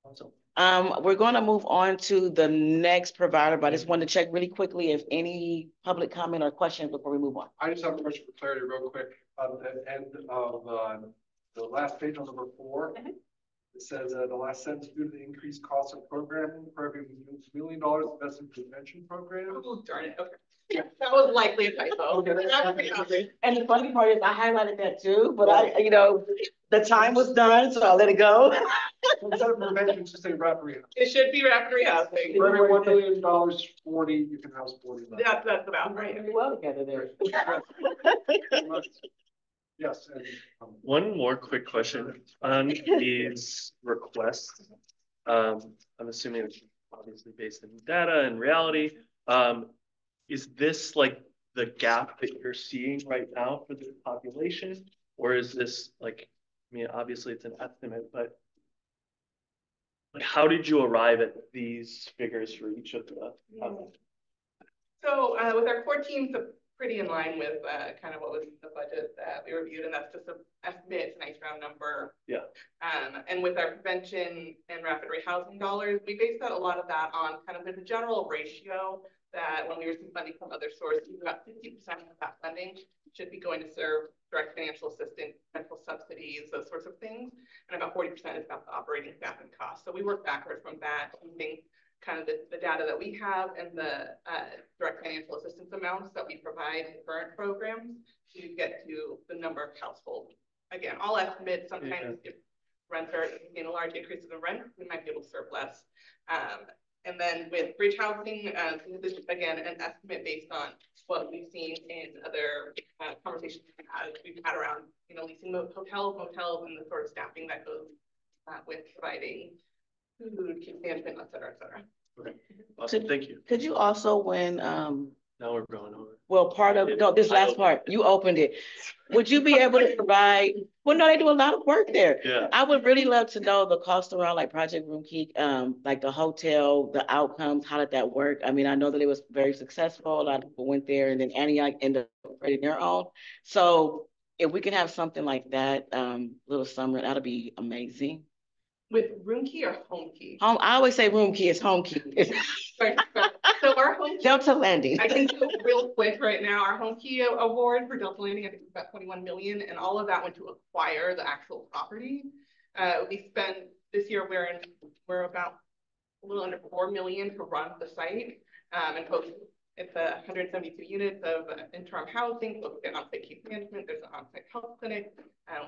Awesome. We're going to move on to the next provider, but I just wanted to check really quickly if any public comment or questions before we move on. I just have a question for clarity real quick. At the end of the last page on number 4, it says the last sentence, due to the increased cost of programming, $1 million invested in prevention program. Oh, darn it. Okay. Yeah, that was likely a typo. Okay. And the funny part is I highlighted that too, but the time was done, so I let it go. Instead of prevention, just say rapid rehab. It should be rapid rehousing. For every $1 million, 40, you can house 40. That's about right. Very well together there. Yes. One more quick question on these requests. I'm assuming it's obviously based in data and reality. Is this like the gap that you're seeing right now for the population? Or is this like, I mean, obviously it's an estimate, but Like, how did you arrive at these figures for each of the? So with our core teams, pretty in line with kind of what was the budget that we reviewed, and that's just an estimate, it's a nice round number. Yeah. And with our prevention and rapid rehousing dollars, we based that a lot of that on kind of the general ratio that when we receive funding from other sources, about 50% of that funding should be going to serve direct financial assistance, rental subsidies, those sorts of things. And about 40% is about the operating staff and costs. So we work backward from that using kind of the data that we have and the direct financial assistance amounts that we provide in current programs to get to the number of households. Again, I'll estimate sometimes if rents are in a large increase in the rent, we might be able to serve less. And then with bridge housing, this is again an estimate based on what we've seen in other conversations we've had around, you know, leasing hotels, motels, and the sort of staffing that goes with providing food, case management, et cetera, et cetera. Okay. Awesome. Thank you. Could you also, when Now we're going over. well, part of no, this last part, you opened it. Would you be able to provide? Well, no, they do a lot of work there. Yeah. I would really love to know the cost around like Project Room Key, like the hotel, the outcomes. How did that work? I mean, I know that it was very successful. A lot of people went there, and then Antioch ended up creating their own. So if we can have something like that, little summer, that'll be amazing. With room key or home key? Home. I always say room key. It's home key. So our home key, Delta Landing. I can do real quick right now. Our home key award for Delta Landing, I think it's about 21 million, and all of that went to acquire the actual property. We spent this year we're about a little under 4 million to run the site, and post. It's 172 units of interim housing, focused on on-site case management. There's an on-site health clinic.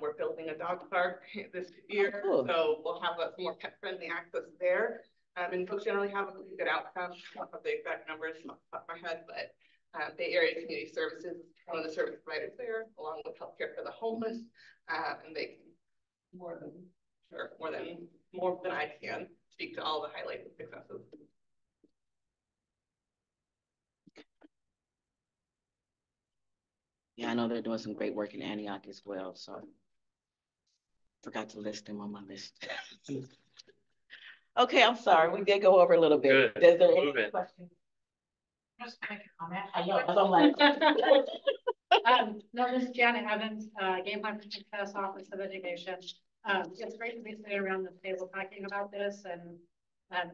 We're building a dog park this year, so we'll have some more pet-friendly access there. And folks generally have a pretty good outcome. I don't have the exact numbers off the top of my head, but Bay Area Community Services is one of the service providers there, along with healthcare for the homeless, and they can more than I can speak to all the highlights and successes. Yeah, I know they're doing some great work in Antioch as well, so forgot to list them on my list. Okay, I'm sorry, we did go over a little bit. Good. Is there any questions? Just make a comment. I know, I'm like, no, this is Janet Evans, Game Plan Success Office of Education. It's great to be sitting around the table talking about this, and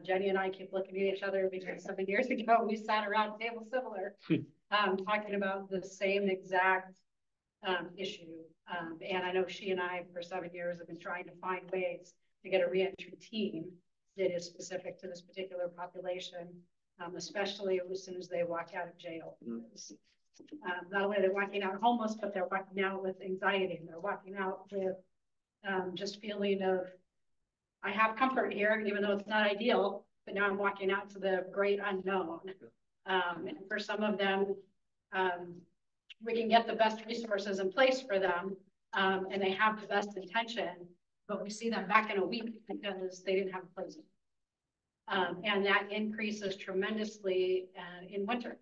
Jenny and I keep looking at each other because 7 years ago we sat around a table similar, talking about the same exact issue. And I know she and I for 7 years have been trying to find ways to get a reentry team that is specific to this particular population, especially as soon as they walk out of jail. Not only are they walking out homeless, but they're walking out with anxiety, and they're walking out with just feeling of, I have comfort here, even though it's not ideal, but now I'm walking out to the great unknown. And for some of them, we can get the best resources in place for them, and they have the best intention, but we see them back in a week because they didn't have a place. And that increases tremendously in winter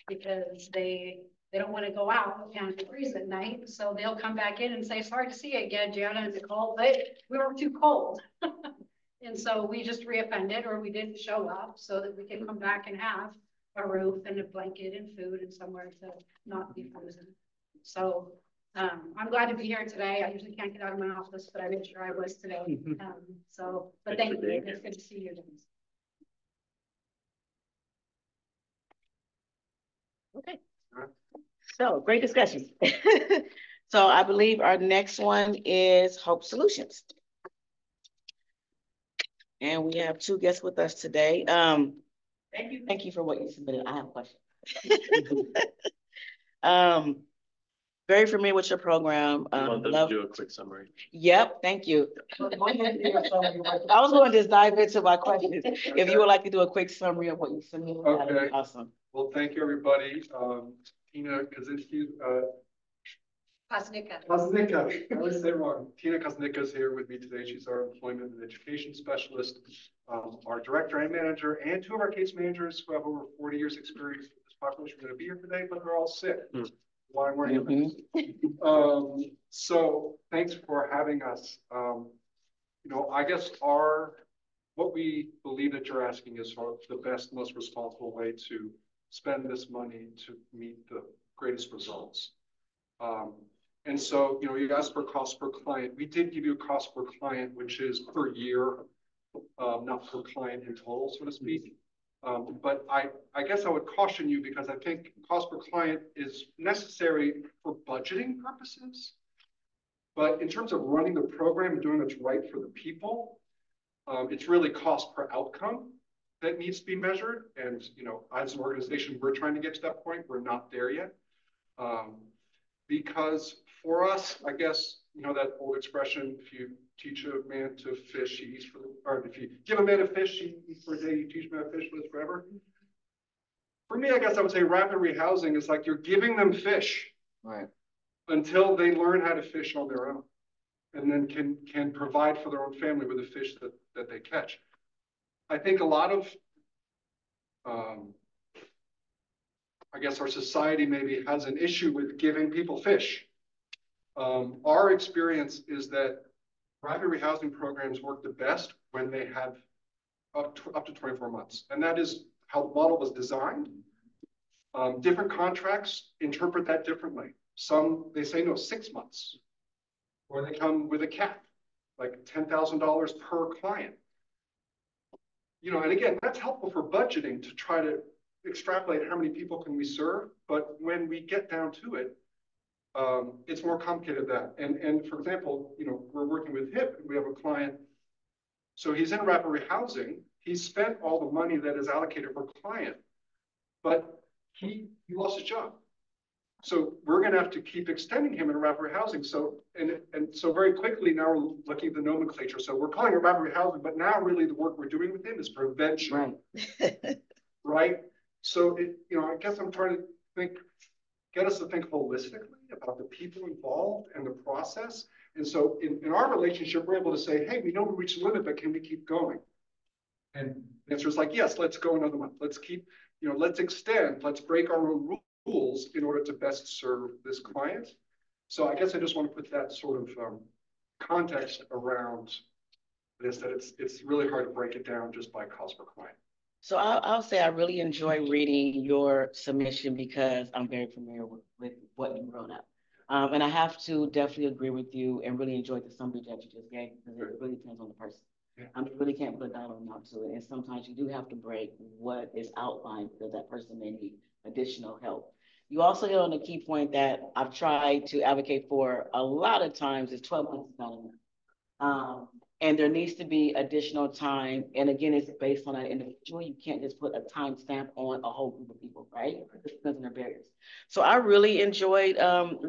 because they don't want to go out and freeze at night. So they'll come back in and say, sorry to see you again, Jana and Nicole, but we were too cold. And so we just reoffended, or we didn't show up so that we can come back and have a roof and a blanket and food and somewhere to not be frozen. So I'm glad to be here today. I usually can't get out of my office, but I made sure I was today. But thank you. It's good to see you guys. Okay. So great discussion. So I believe our next one is Hope Solutions. And we have two guests with us today. Thank you for what you submitted. I have a question. Very familiar with your program. I want them to do a quick summary. Yep, thank you. I was going to just dive into my questions. If you would like to do a quick summary of what you submitted, that would be awesome. Well, thank you, everybody. Tina Kaczynski, Kosnicka. I always say wrong. Tina Kosnicka is here with me today. She's our employment and education specialist, our director and manager, and two of our case managers who have over 40 years experience with this population are going to be here today, but they're all sick. Why weren't you? So thanks for having us. You know, I guess our what we believe that you're asking is sort of the best, most responsible way to spend this money to meet the greatest results. And so, you know, you asked for cost per client. We did give you a cost per client, which is per year, not per client in total, so to speak. But I guess I would caution you because I think cost per client is necessary for budgeting purposes. But in terms of running the program and doing what's right for the people, it's really cost per outcome that needs to be measured. And, you know, as an organization, we're trying to get to that point. We're not there yet. Because for us, I guess, you know, that old expression, if you teach a man to fish, he eats for the, or if you give a man a fish, he eats for a day, you teach him how to fish, lives forever. For me, I guess I would say rapid rehousing is like you're giving them fish, right, until they learn how to fish on their own, and then can provide for their own family with the fish that they catch. I think a lot of, I guess our society maybe has an issue with giving people fish. Our experience is that rapid rehousing programs work the best when they have up to 24 months. And that is how the model was designed. Different contracts interpret that differently. Some, they say no, 6 months. Or they come with a cap, like $10,000 per client. You know, and again, that's helpful for budgeting to try to extrapolate how many people can we serve. But when we get down to it, it's more complicated than that. And for example, you know, we're working with HIP. We have a client. So he's in rapid rehousing. He's spent all the money that is allocated for client, but he lost his job. So we're going to have to keep extending him in rapid rehousing. So and so very quickly now we're looking at the nomenclature. So we're calling it rapid rehousing, but now really the work we're doing with him is prevention. Right. Right. So you know, I guess I'm trying to get us to think holistically about the people involved and the process. And so in our relationship, we're able to say, hey, we know we reached the limit, but can we keep going? And the answer is like, yes, let's go another month. Let's keep, you know, let's extend, let's break our own rules in order to best serve this client. So I guess I just want to put that sort of context around this, that it's really hard to break it down just by cost per client. So I'll say I really enjoy reading your submission because I'm very familiar with what you wrote up. And I have to definitely agree with you and really enjoy the summary that you just gave because it really depends on the person. Yeah. You really can't put a dollar amount to it. And sometimes you do have to break what is outlined because that person may need additional help. You also hit on a key point that I've tried to advocate for a lot of times is 12 months is not enough. And there needs to be additional time. And again, it's based on an individual. You can't just put a time stamp on a whole group of people, right? It depends on their barriers. So I really enjoyed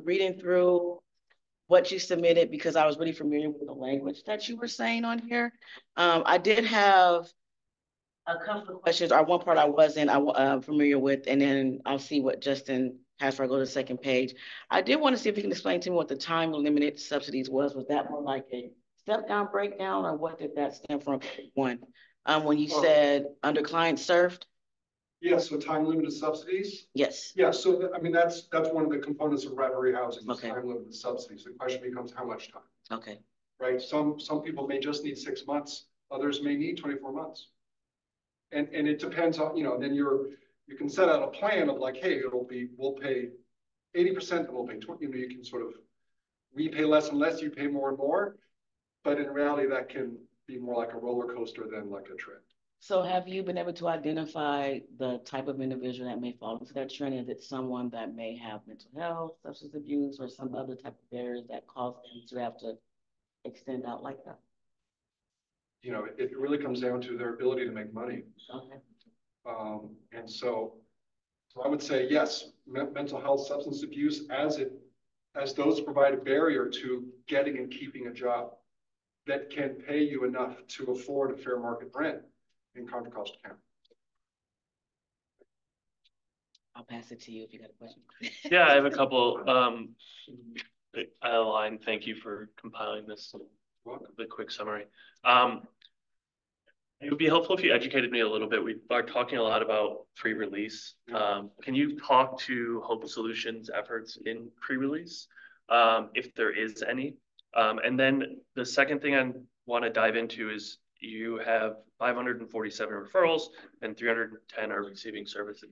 reading through what you submitted because I was really familiar with the language that you were saying on here. I did have a couple of questions, or one part I wasn't familiar with, and then I'll see what Justin has for I go to the second page. I did want to see if you can explain to me what the time limited subsidies was. Was that more like a step down breakdown, or what did that stem from? One, when you said under client served. Yes, so time limited subsidies. Yes. Yeah, so I mean that's one of the components of rapid rehousing. Okay. Time limited subsidies. The question becomes how much time. Okay. Right. Some people may just need 6 months. Others may need 24 months. And it depends on, you know, then you can set out a plan of like, hey, we'll pay 80% and we'll pay 20, you know, you can sort of, we pay less and less, you pay more and more. But in reality, that can be more like a roller coaster than like a trend. So have you been able to identify the type of individual that may fall into that trend? Is it someone that may have mental health, substance abuse, or some other type of barriers that cause them to have to extend out like that? You know, it really comes down to their ability to make money. Okay. And so I would say, yes, mental health, substance abuse, as those provide a barrier to getting and keeping a job that can pay you enough to afford a fair market rent in Contra Costa County. I'll pass it to you if you got a question. Yeah, I have a couple. Adeline, thank you for compiling this. The quick summary. It would be helpful if you educated me a little bit. We are talking a lot about pre-release. Can you talk to Hope Solutions efforts in pre-release, if there is any? And then the second thing I want to dive into is you have 547 referrals and 310 are receiving services.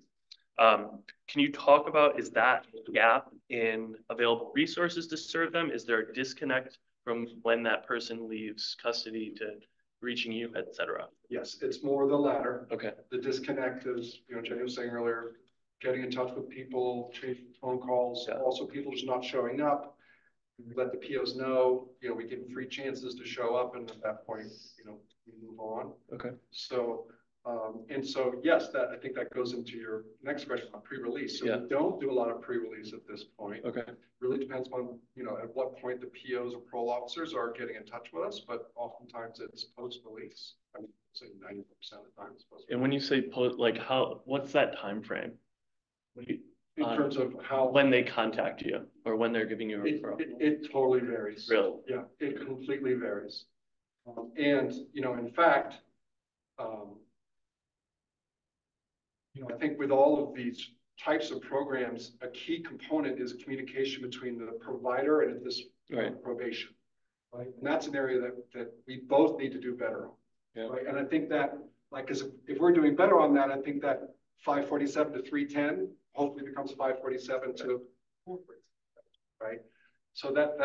Can you talk about, is that gap in available resources to serve them? Is there a disconnect from when that person leaves custody to reaching you, et cetera? Yes, it's more the latter. Okay. The disconnect is, Jenny was saying earlier, getting in touch with people, changing phone calls, also people just not showing up. We let the POs know, we give them 3 chances to show up, and at that point, we move on. Okay. So, yes, that I think that goes into your next question on pre-release. So we don't do a lot of pre-release at this point. Okay. Really depends on, at what point the POs or parole officers are getting in touch with us, but oftentimes it's post-release. I mean, say 90% of the time it's post-release. And when you say what's that time frame? In terms of how when they contact you or when they're giving you a referral? It totally varies. Really? Yeah, it completely varies. And in fact, I think with all of these types of programs, a key component is communication between the provider and this probation, right? And that's an area that we both need to do better on, right? And I think that, if we're doing better on that, I think that 547 to 310 hopefully becomes 547 to 447, right? So that's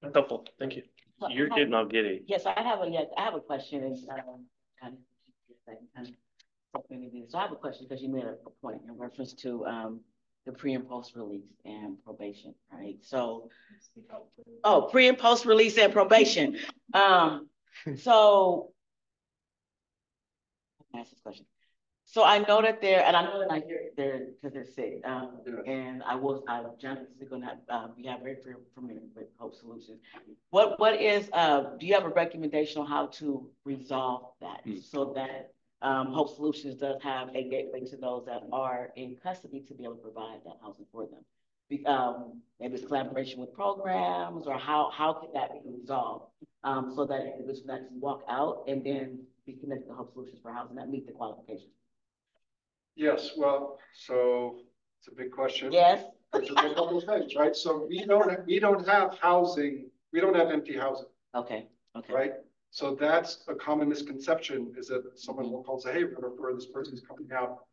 That's helpful. Thank you. You're getting all giddy. Yes, I have a question. So I have a question because you made a point in reference to the pre and post release and probation, right? So, pre and post release and probation. So, let me ask this question. So I know that and I know that I hear they're because they're sick. And Jonathan's gonna we have very familiar with Hope Solutions. What is do you have a recommendation on how to resolve that so that Hope Solutions does have a gateway to those that are in custody to be able to provide that housing for them? Maybe it's collaboration with programs, or how could that be resolved so that individuals can walk out and then be connected to Hope Solutions for housing that meet the qualifications? Yes, well, so it's a big question. Yes. It's a big couple of things, right? So we don't have housing, we don't have empty housing. Okay. Right? So that's a common misconception, is that someone will call and say, hey, we're gonna refer this person's coming out.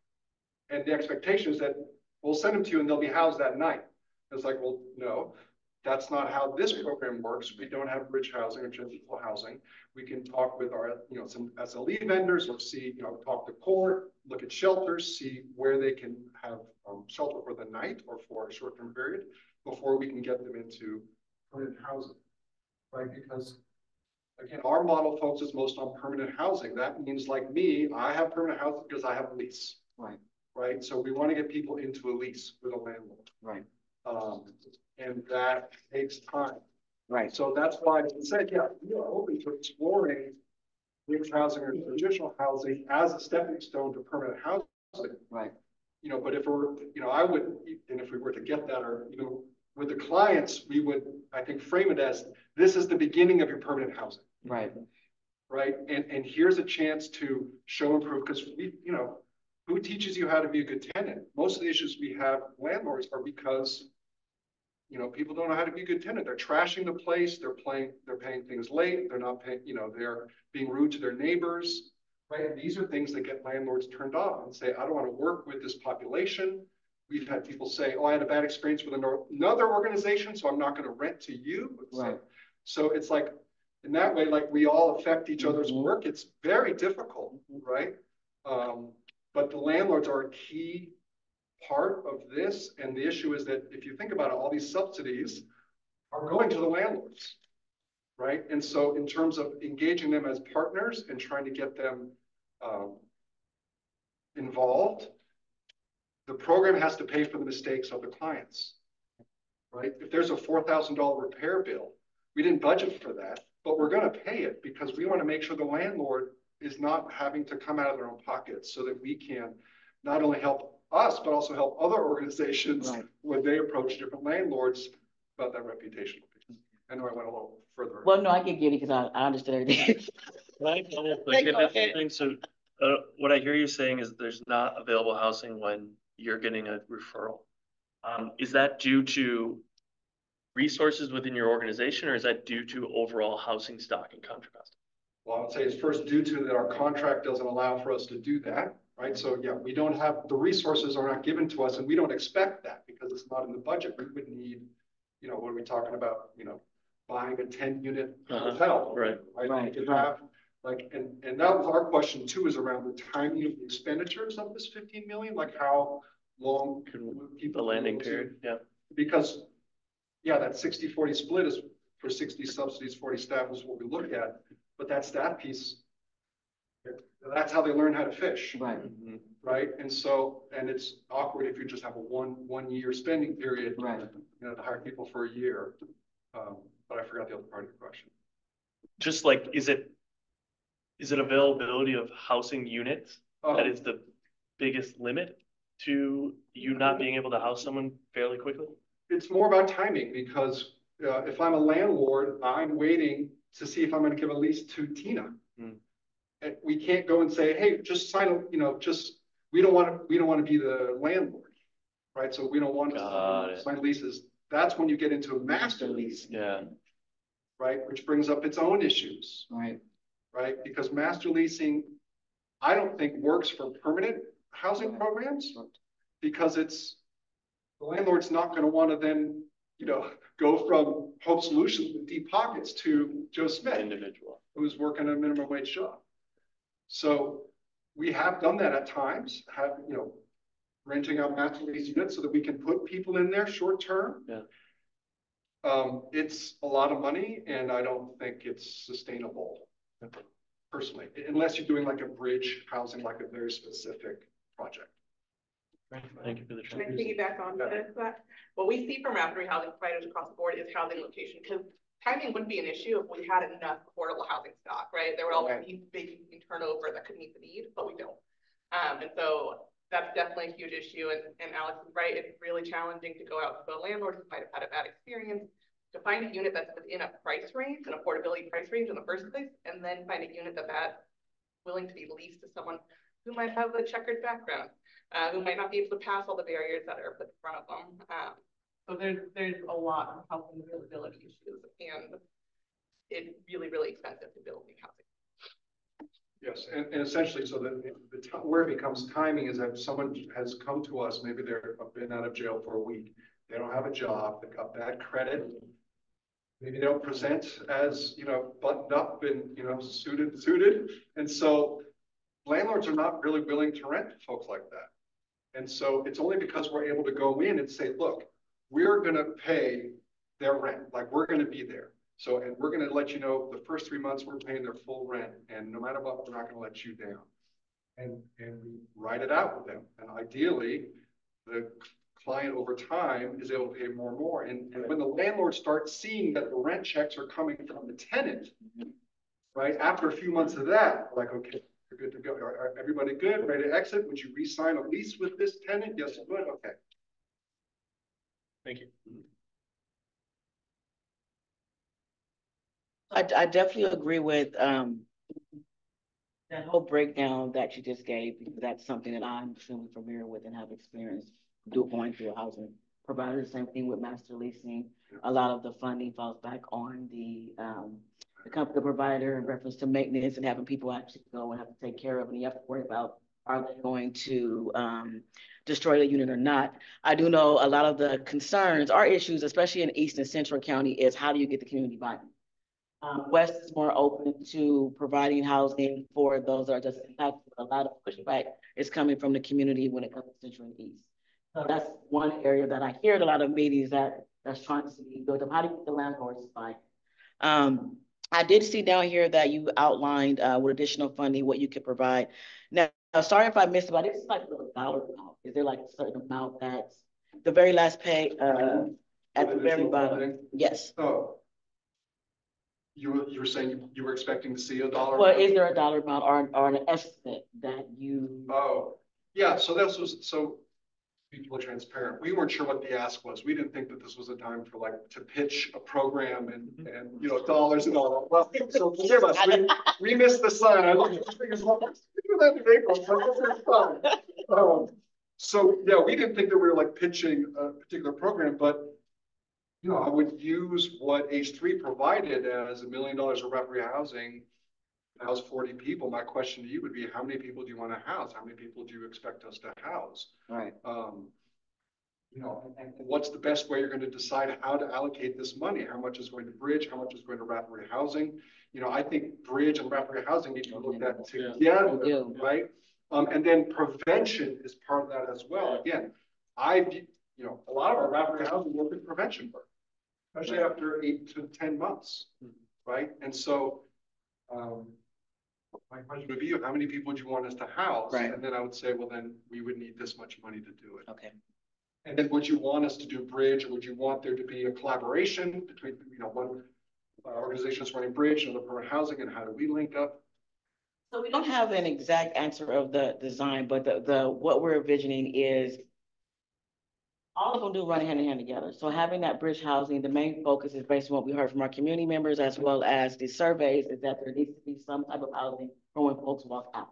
And the expectation is that we'll send them to you and they'll be housed that night. It's like, well, no, that's not how this program works. We don't have bridge housing or transitional housing. We can talk with our, some SLE vendors, or see, talk to court, look at shelters, see where they can have shelter for the night or for a short-term period before we can get them into permanent housing, right? Because again, our model focuses most on permanent housing. That means, like me, I have permanent housing because I have a lease. Right. So we want to get people into a lease with a landlord. Right. And that takes time. Right. So that's why I said, yeah, we are open to exploring bridge housing or traditional housing as a stepping stone to permanent housing. Right. But if we're, I would, and if we were to get that, or even with the clients, we would, I think, frame it as, this is the beginning of your permanent housing. Right. Right. And here's a chance to show and prove, because we, who teaches you how to be a good tenant? Most of the issues we have with landlords are because, people don't know how to be a good tenant. They're trashing the place. They're paying things late. They're not paying, they're being rude to their neighbors, right? And these are things that get landlords turned off and say, I don't want to work with this population. We've had people say, oh, I had a bad experience with another organization, so I'm not going to rent to you. Right. So it's like, in that way, like, we all affect each other's work. It's very difficult, right? But the landlords are a key part of this. And the issue is that if you think about it, all these subsidies are going to the landlords, right? And so in terms of engaging them as partners and trying to get them involved, the program has to pay for the mistakes of the clients, right? If there's a $4,000 repair bill, we didn't budget for that, but we're going to pay it because we want to make sure the landlord is not having to come out of their own pockets, so that we can not only help us, but also help other organizations when they approach different landlords about that reputation. I know I went a little further. Well, no, I get giddy because I understood everything. So what I hear you saying is there's not available housing when you're getting a referral. Is that due to resources within your organization, or is that due to overall housing stock in Contra Costa? Well, I would say it's first due to that our contract doesn't allow for us to do that, right? So yeah, we don't have, the resources are not given to us and we don't expect that because it's not in the budget. We would need, what are we talking about? Buying a 10-unit hotel. Right. To have and that was our question too, is around the timing of the expenditures of this 15 million, like how long can people. The landing period, yeah. Because that 60-40 split is for 60 subsidies, 40 staff is what we look at. But that staff piece, that's how they learn how to fish. Right. Right. And it's awkward if you just have a one year spending period, right? To hire people for a year. But I forgot the other part of your question. Just like, is it availability of housing units that is the biggest limit to you not being able to house someone fairly quickly? It's more about timing because if I'm a landlord, I'm waiting to see if I'm going to give a lease to Tina. And we can't go and say, hey, just sign a, we don't want to be the landlord, right? So we don't want to sign leases. That's when you get into a master lease. Yeah. Right, which brings up its own issues. Right, because master leasing, I don't think works for permanent housing programs because the landlord's not going to want to then, go from Hope Solutions with deep pockets to Joe Smith, individual who's working a minimum wage job. So we have done that at times, renting out master lease units so that we can put people in there short term. Yeah. It's a lot of money, and I don't think it's sustainable, personally, unless you're doing like a bridge housing, like a very specific project. Thank you for the Can I piggyback on that? What we see from rapid housing providers across the board is housing location, because timing wouldn't be an issue if we had enough affordable housing stock, right? There would always be big turnover that could meet the need, but we don't. And so that's definitely a huge issue. And Alex is right. It's really challenging to go out to a landlord who might have had a bad experience to find a unit that's within a price range, an affordability price range in the first place, and then find a unit that's willing to be leased to someone who might have a checkered background, who might not be able to pass all the barriers that are put in front of them. So there's a lot of housing availability issues, and it's really, really expensive to build new housing. Yes, and essentially, so that where it becomes timing is that someone has come to us, maybe they've been out of jail for a week, they don't have a job, they got bad credit, maybe they don't present as, buttoned up and, suited. And so landlords are not really willing to rent to folks like that. And so it's only because we're able to go in and say, look, we're going to pay their rent, like we're going to be there. So, and we're going to let you know the first 3 months we're paying their full rent, and no matter what, we're not going to let you down. And we write it out with them. And ideally, the client over time is able to pay more and more. And when the landlord starts seeing that the rent checks are coming from the tenant, right? After a few months of that, we're like, okay, you're good to go. Are everybody good? Ready to exit? Would you re-sign a lease with this tenant? Yes, I would. Okay. Thank you. I definitely agree with that whole breakdown that you just gave, because that's something that I'm extremely familiar with and have experienced going through a housing provider. Same thing with master leasing. A lot of the funding falls back on the company provider in reference to maintenance and having people actually go and have to take care of, and you have to worry about, are they going to destroy the unit or not? I do know a lot of the concerns, our issues, especially in East and Central County, is how do you get the community buy-in? West is more open to providing housing for those that are just impacted. A lot of pushback is coming from the community when it comes to Central and East. So that's one area that I hear at a lot of meetings that's trying to be built up. How do you get the landlords to buy? I did see down here that you outlined with additional funding what you could provide. Now, sorry if I missed it, but it's like a dollar amount. Is there like a certain amount that's the very last pay at the very bottom? Funding? Yes. Oh. You were saying you were expecting to see a dollar? Well, is there a dollar amount or an estimate that you? Oh, yeah. So this was be fully transparent. We weren't sure what the ask was. We didn't think that this was a time for to pitch a program and dollars and all that. Well, so forgive us. We missed the sign. I looked at the figures. Well, let's do that in April. So this is fun. So yeah, we didn't think that we were pitching a particular program, but I would use what H3 provided as $1 million of rapid housing house 40 people, my question to you would be, how many people do you want to house? How many people do you expect us to house? Right. You know, and what's the best way you're going to decide how to allocate this money? How much is going to bridge? How much is going to rapid rehousing? You know, I think bridge and rapid rehousing need to be looked at together, right? And then prevention is part of that as well. Again, you know, a lot of our rapid rehousing work is prevention work, especially after 8 to 10 months, right? And so, my question would be, how many people do you want us to house? Right. And then I would say, well, then we would need this much money to do it. Okay. And then would you want us to do bridge, or would you want there to be a collaboration between, you know, one organization is running bridge and the permanent housing, and how do we link up? So we don't have an exact answer of the design, but what we're envisioning is all of them do run hand in hand together. So having that bridge housing, the main focus is based on what we heard from our community members as well as the surveys, is that there needs to be some type of housing for when folks walk out.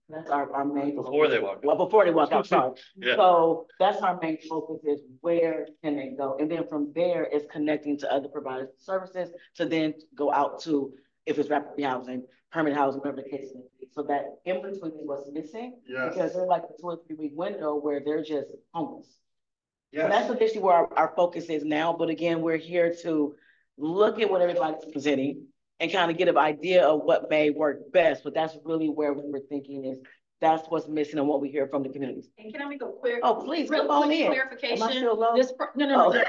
That's our main focus. Before they walk out. Well, before they walk out, sorry. Yeah. So that's our main focus, is where can they go? And then from there is connecting to other providers of services to then go out to, if it's rapid housing, permanent housing, whatever the case may be. So that in between is what's missing. Yes. Because they're like a 2 or 3 week window where they're just homeless. Yes. So that's initially where our focus is now. But again, we're here to look at what everybody's presenting and kind of get an idea of what may work best. But that's really where we were thinking is that's what's missing and what we hear from the communities. And can I make a clear? Oh, please, real come on quick in. clarification? Am I still low? No. Oh.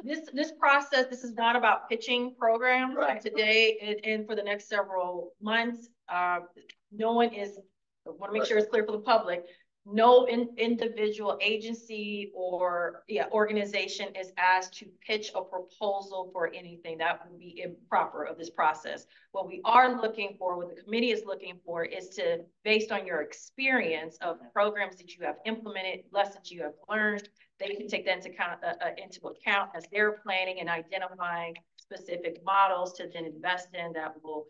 This process, this is not about pitching programs. Right. Today and for the next several months. No one is, I want to make sure it's clear for the public. No individual agency or organization is asked to pitch a proposal for anything. That would be improper of this process. What we are looking for, what the committee is looking for, is to, based on your experience of programs that you have implemented, lessons you have learned, they can take that into account as they're planning and identifying specific models to then invest in that will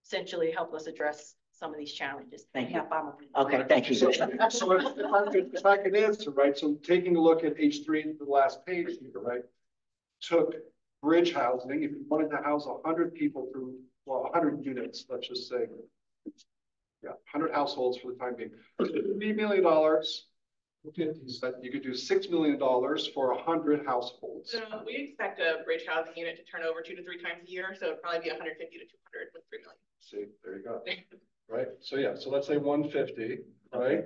essentially help us address some of these challenges. Thank you. Yeah, Okay, thank you. So if I could answer, right? So taking a look at H3, the last page here, right? Took bridge housing, if you wanted to house 100 people through, well, 100 units, let's just say, yeah, 100 households for the time being, $3 million, 50 cents, you could do $6 million for 100 households. So we expect a bridge housing unit to turn over 2 to 3 times a year, so it'd probably be 150 to 200 with 3 million. See, there you go. Right. So yeah, so let's say 150, right?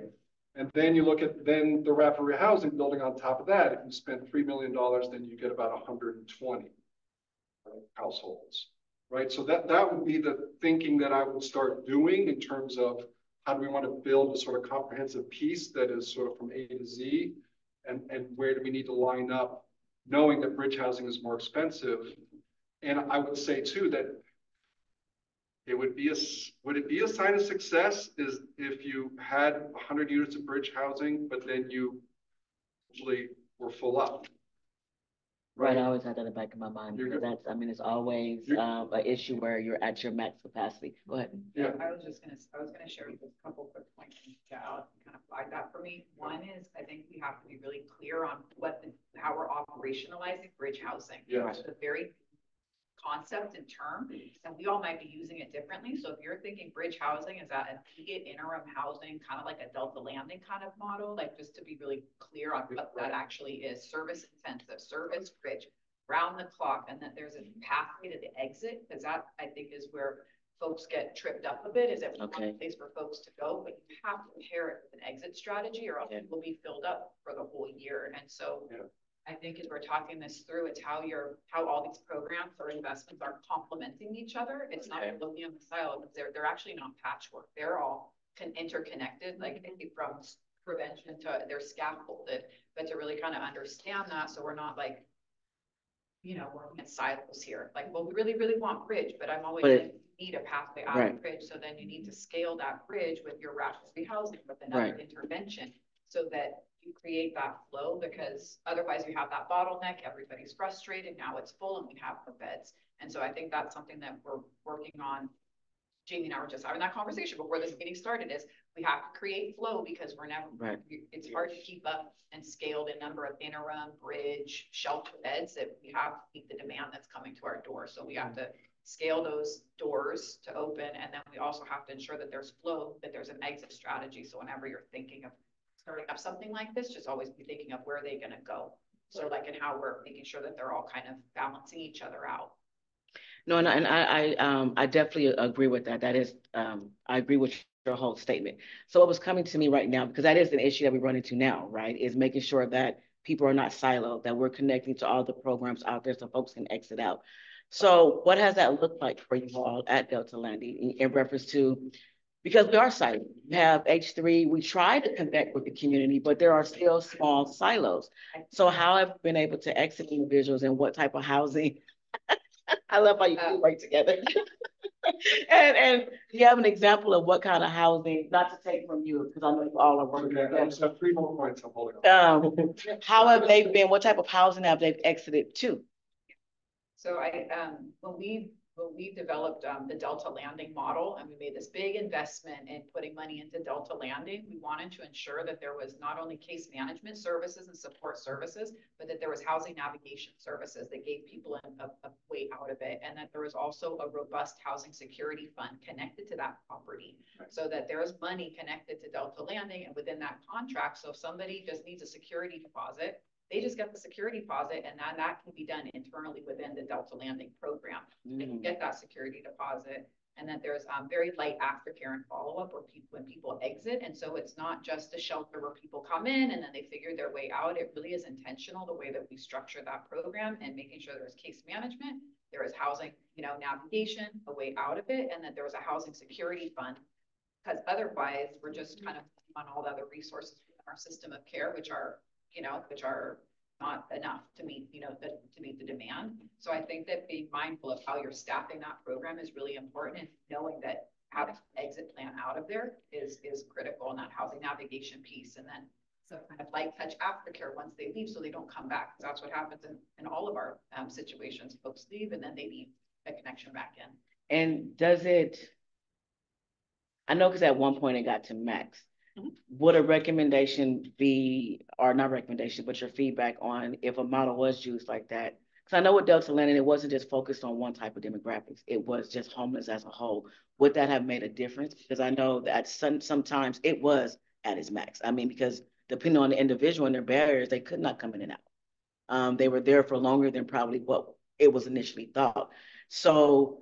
And then you look at then the rapid rehousing building on top of that. If you spend $3 million, then you get about 120 households, right? So that would be the thinking that I would start doing in terms of how do we want to build a sort of comprehensive piece that is sort of from A to Z, and where do we need to line up, knowing that bridge housing is more expensive. And I would say too that would it be a sign of success is if you had 100 units of bridge housing, but then you usually were full up. Right, I always had that in the back of my mind, because that's, I mean, it's always an issue where you're at your max capacity. Go ahead. Yeah. I was gonna share with a couple quick points to kind of flag that for me. One is, I think we have to be really clear on how we're operationalizing bridge housing. Yeah. It's a very concept and term, and we all might be using it differently. So if you're thinking bridge housing is that immediate interim housing, kind of like a Delta landing kind of model, like just to be really clear on what that actually is, service intensive, service bridge, round the clock, and that there's a pathway to the exit, because that I think is where folks get tripped up a bit, is that one place for folks to go, but you have to pair it with an exit strategy or else it will be filled up for the whole year. And so I think as we're talking this through, it's how all these programs or investments are complementing each other. It's not looking on the silo, they're actually not patchwork. They're all interconnected, like from prevention to they're scaffolded, but to really kind of understand that. So we're not like, working in silos here. Like, well, we really, really want bridge, but I'm always saying you need a pathway out of bridge. So then you need to scale that bridge with your rapid rehousing with another intervention so that you create that flow, because otherwise you have that bottleneck, everybody's frustrated, now it's full and we have the beds. And so I think that's something that we're working on. Jamie and I were just having that conversation before this meeting started, is we have to create flow because we're never, it's hard to keep up and scale the number of interim, bridge, shelter beds that we have to meet the demand that's coming to our door. So we have to scale those doors to open. And then we also have to ensure that there's flow, that there's an exit strategy. So whenever you're thinking of starting up something like this, just always be thinking of where are they going to go. So like, and how we're making sure that they're all kind of balancing each other out. No, and I definitely agree with that. That is, I agree with your whole statement. So what was coming to me right now, because that is an issue that we run into now, right, is making sure that people are not siloed, that we're connecting to all the programs out there so folks can exit out. So what has that looked like for you all at Delta Landing in reference to, because we are siloed. We have H3, we try to connect with the community, but there are still small silos. So how have you been able to exit individuals and what type of housing? I love how you two work together. and you have an example of what kind of housing, not to take from you, because I know you all are working Okay, I together. just have 3 more points I'm holding on. How have they been, what type of housing have they exited to? So when we developed the Delta Landing model and we made this big investment in putting money into Delta Landing, we wanted to ensure that there was not only case management services and support services, but that there was housing navigation services that gave people a way out of it. And that there was also a robust housing security fund connected to that property, so that there is money connected to Delta Landing and within that contract. So if somebody just needs a security deposit, they just get the security deposit, and then that can be done internally within the Delta Landing program. They can get that security deposit, and then there's very light aftercare and follow-up when people exit. And so it's not just a shelter where people come in and then they figure their way out. It really is intentional the way that we structure that program, and making sure there's case management, there is housing, navigation, a way out of it, and that there was a housing security fund. Because otherwise we're just kind of on all the other resources within our system of care, which are not enough to meet, to meet the demand. So I think that being mindful of how you're staffing that program is really important, and knowing that having an exit plan out of there is critical in that housing navigation piece. And then so kind of light touch aftercare once they leave, so they don't come back. That's what happens in all of our situations. Folks leave and then they need a connection back in. And does it, I know because at one point it got to max. Would a recommendation be, or not recommendation, but your feedback on if a model was used like that? Because I know with Delta Landing, it wasn't just focused on one type of demographics. It was just homeless as a whole. Would that have made a difference? Because I know that sometimes it was at its max. I mean, because depending on the individual and their barriers, they could not come in and out. They were there for longer than probably what it was initially thought. So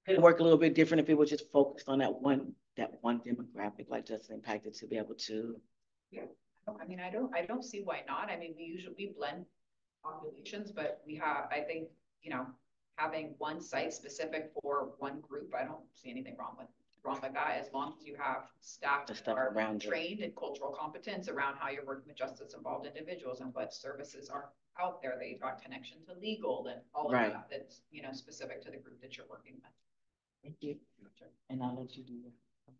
could it work a little bit different if it was just focused on that one demographic, like just impacted, to be able to? Yeah, I mean, I don't see why not. I mean, we blend populations, but I think, having one site specific for one group, I don't see anything wrong with that, as long as you have staff that are trained in cultural competence around how you're working with justice involved individuals and what services are out there, that you've got connection to legal and all of that, that's, specific to the group that you're working with. Thank you. And I'll let you do that.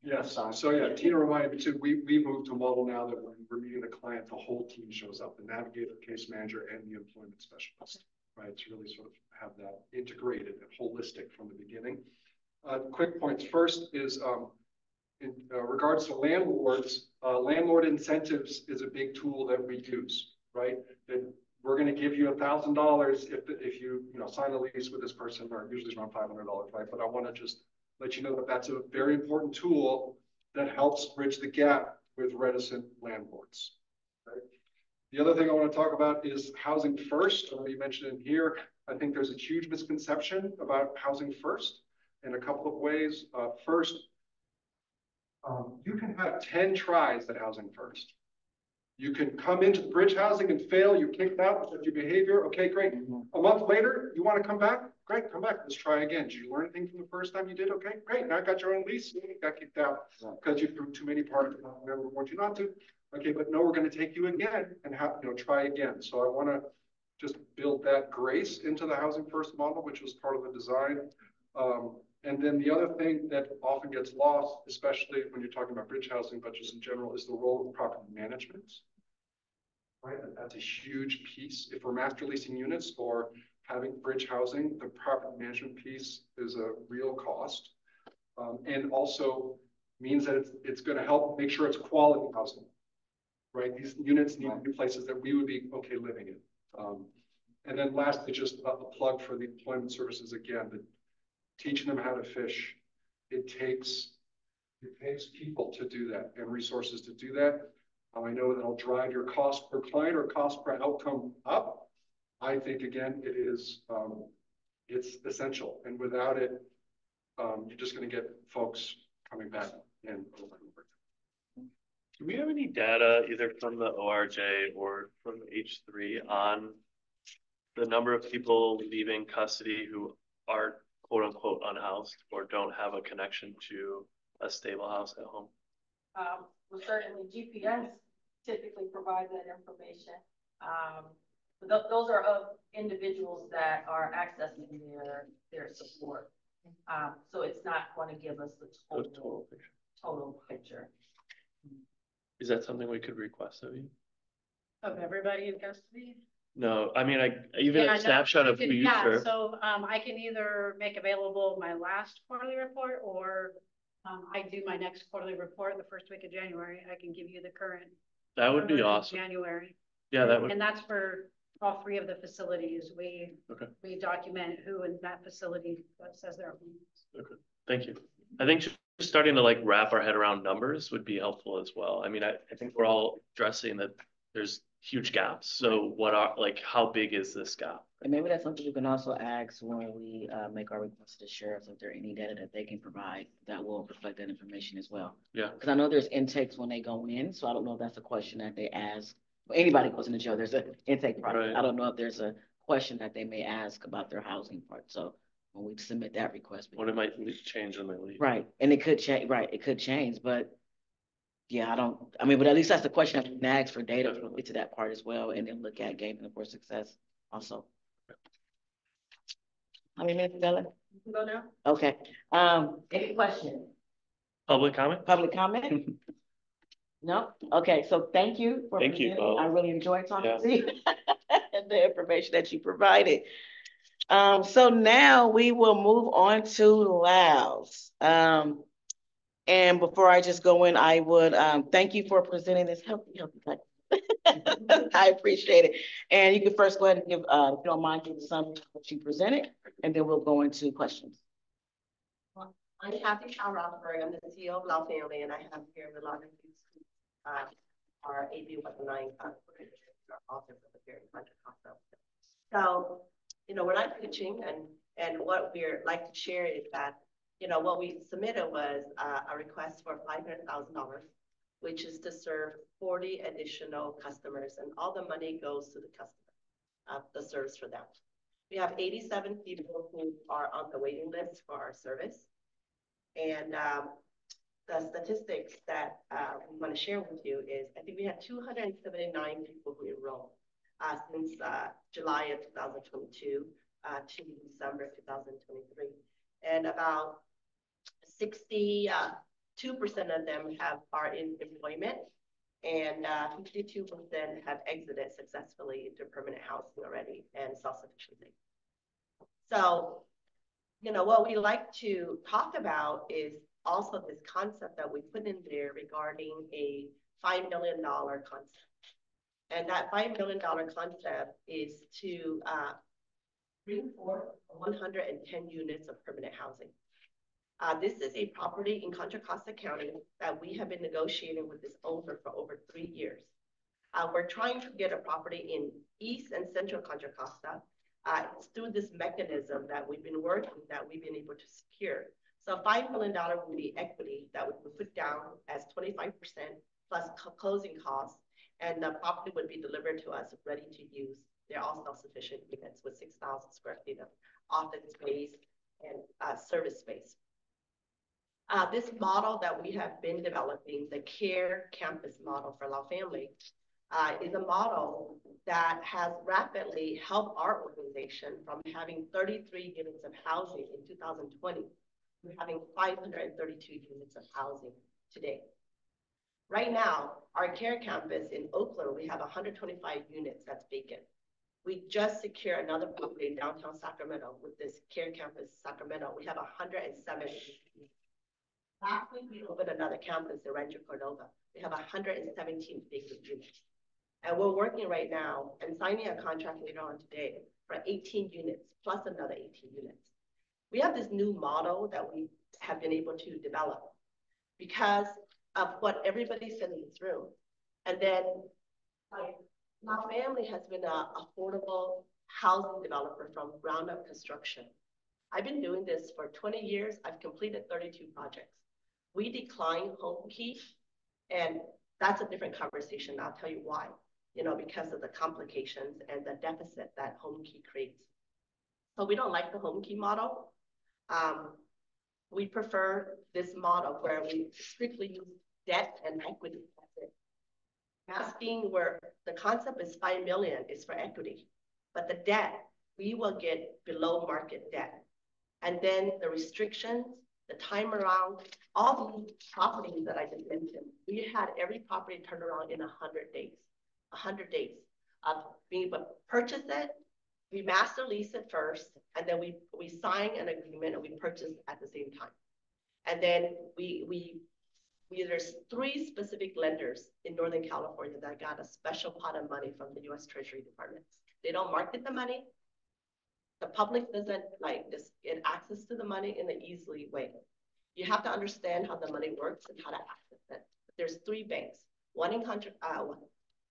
Yes, so yeah, Tina reminded me too, we moved to a model now that when we're meeting the client, the whole team shows up, the navigator, case manager, and the employment specialist, right? To really sort of have that integrated and holistic from the beginning. Quick points. First is in regards to landlords, landlord incentives is a big tool that we use, right? That we're going to give you $1,000 if you sign a lease with this person, or usually it's around $500, right? But I want to just let you know that that's a very important tool that helps bridge the gap with reticent landlords. Right? The other thing I want to talk about is housing first. I already mentioned in here, I think there's a huge misconception about housing first in a couple of ways. First, you can have 10 tries at housing first. You can come into the bridge housing and fail, you're kicked out because of your behavior. Okay, great. A month later, you want to come back? Great, come back. Let's try again. Did you learn anything from the first time you did? Okay, great. Now I got your own lease. You got kicked out because you threw too many parties. Remember, we want you not to. Okay, but no, we're going to take you again and try again. So I want to just build that grace into the housing first model, which was part of the design. And then the other thing that often gets lost, especially when you're talking about bridge housing, but just in general, is the role of property management. Right, that's a huge piece. If we're master leasing units or having bridge housing, the property management piece is a real cost, and also means that it's going to help make sure it's quality housing. Right, these units need to be places that we would be okay living in. And then lastly, just a plug for the employment services again. teaching them how to fish. It takes people to do that and resources to do that. I know that'll drive your cost per client or cost per outcome up. I think again, it is, it's essential, and without it, you're just going to get folks coming back and over and over. Do we have any data either from the ORJ or from H3 on the number of people leaving custody who are quote unquote unhoused or don't have a connection to a stable house at home? Well, certainly GPS typically provides that information. But those are of individuals that are accessing their support. So it's not going to give us the total picture. Is that something we could request of you? Of everybody in custody? No, I mean, even a snapshot of who you serve. So I can either make available my last quarterly report, or I do my next quarterly report the first week of January. I can give you the current. That would be awesome. January. Yeah, that would. And that's for all three of the facilities. We document who in that facility says they're home. Okay, thank you. I think just starting to like wrap our head around numbers would be helpful as well. I mean, I think we're all addressing that there's huge gaps. So what are, like, how big is this gap? And maybe that's something we can also ask when we make our request to the sheriffs, if there any data that they can provide that will reflect that information as well. Yeah. Because I know there's intakes when they go in, so I don't know if that's a question that they ask. Well, anybody goes into jail, there's an intake process. Right. I don't know if there's a question that they may ask about their housing part. So when we submit that request. What it might change when they leave. Right, and it could change, right, it could change, but yeah, but at least that's the question I can ask for data to get to that part as well, and then look at gaming for success also. How many minutes, Bella? You can go now. Okay, any questions? Public comment? Public comment? No? Okay, so thank you for presenting. I really enjoyed talking to you and the information that you provided. So now we will move on to Laos. And before I just go in, I would thank you for presenting this healthy I appreciate it. And you can first go ahead and give, if you don't mind, give some of what you presented, and then we'll go into questions. I'm Kathy Chow Rothberg. I'm the CEO of Lao Family, and I have here the largest our AB 109 authors of the here in Contra Costa. So, we're not pitching, and what we're like to share is that, what we submitted was a request for $500,000, which is to serve 40 additional customers, and all the money goes to the customer, the service for them. We have 87 people who are on the waiting list for our service. And the statistics that we want to share with you is, I think we had 279 people who enrolled since July of 2022 to December 2023. And about 62% of them are in employment, and 52% have exited successfully into permanent housing already and self-sufficiency. So, what we like to talk about is also this concept that we put in there regarding a $5 million concept. And that $5 million concept is to bring forth 110 units of permanent housing. This is a property in Contra Costa County that we have been negotiating with this owner for over 3 years. We're trying to get a property in East and Central Contra Costa. It's through this mechanism that we've been working that we've been able to secure. So $5 million would be equity that we would put down as 25% plus closing costs, and the property would be delivered to us ready to use. They're all self-sufficient units with 6,000 square feet of office space and service space. This model that we have been developing, the CARE campus model for Lao Family, is a model that has rapidly helped our organization from having 33 units of housing in 2020 to having 532 units of housing today. Right now, our CARE campus in Oakland, we have 125 units that's vacant. We just secured another property in downtown Sacramento with this CARE campus Sacramento. We have 107 units. Last week, we opened another campus in Rancho Cordova. We have 117 vacant units. And we're working right now and signing a contract later on today for 18 units plus another 18 units. We have this new model that we have been able to develop because of what everybody said in this room. And then like, my family has been an affordable housing developer from ground up construction. I've been doing this for 20 years. I've completed 32 projects. We decline home key, and that's a different conversation. I'll tell you why, because of the complications and the deficit that home key creates. So we don't like the home key model. We prefer this model where we strictly use debt and equity. That's it. Asking where the concept is 5 million is for equity, but the debt, we will get below market debt. And then the restrictions, the time around, all these properties that I just mentioned, we had every property turned around in 100 days. 100 days of being able to purchase it, we master lease it first, and then we sign an agreement and we purchase at the same time. And then there's 3 specific lenders in Northern California that got a special pot of money from the U.S. Treasury Department. They don't market the money. The public doesn't just get access to the money in an easily way. You have to understand how the money works and how to access it. There's 3 banks, one in Contra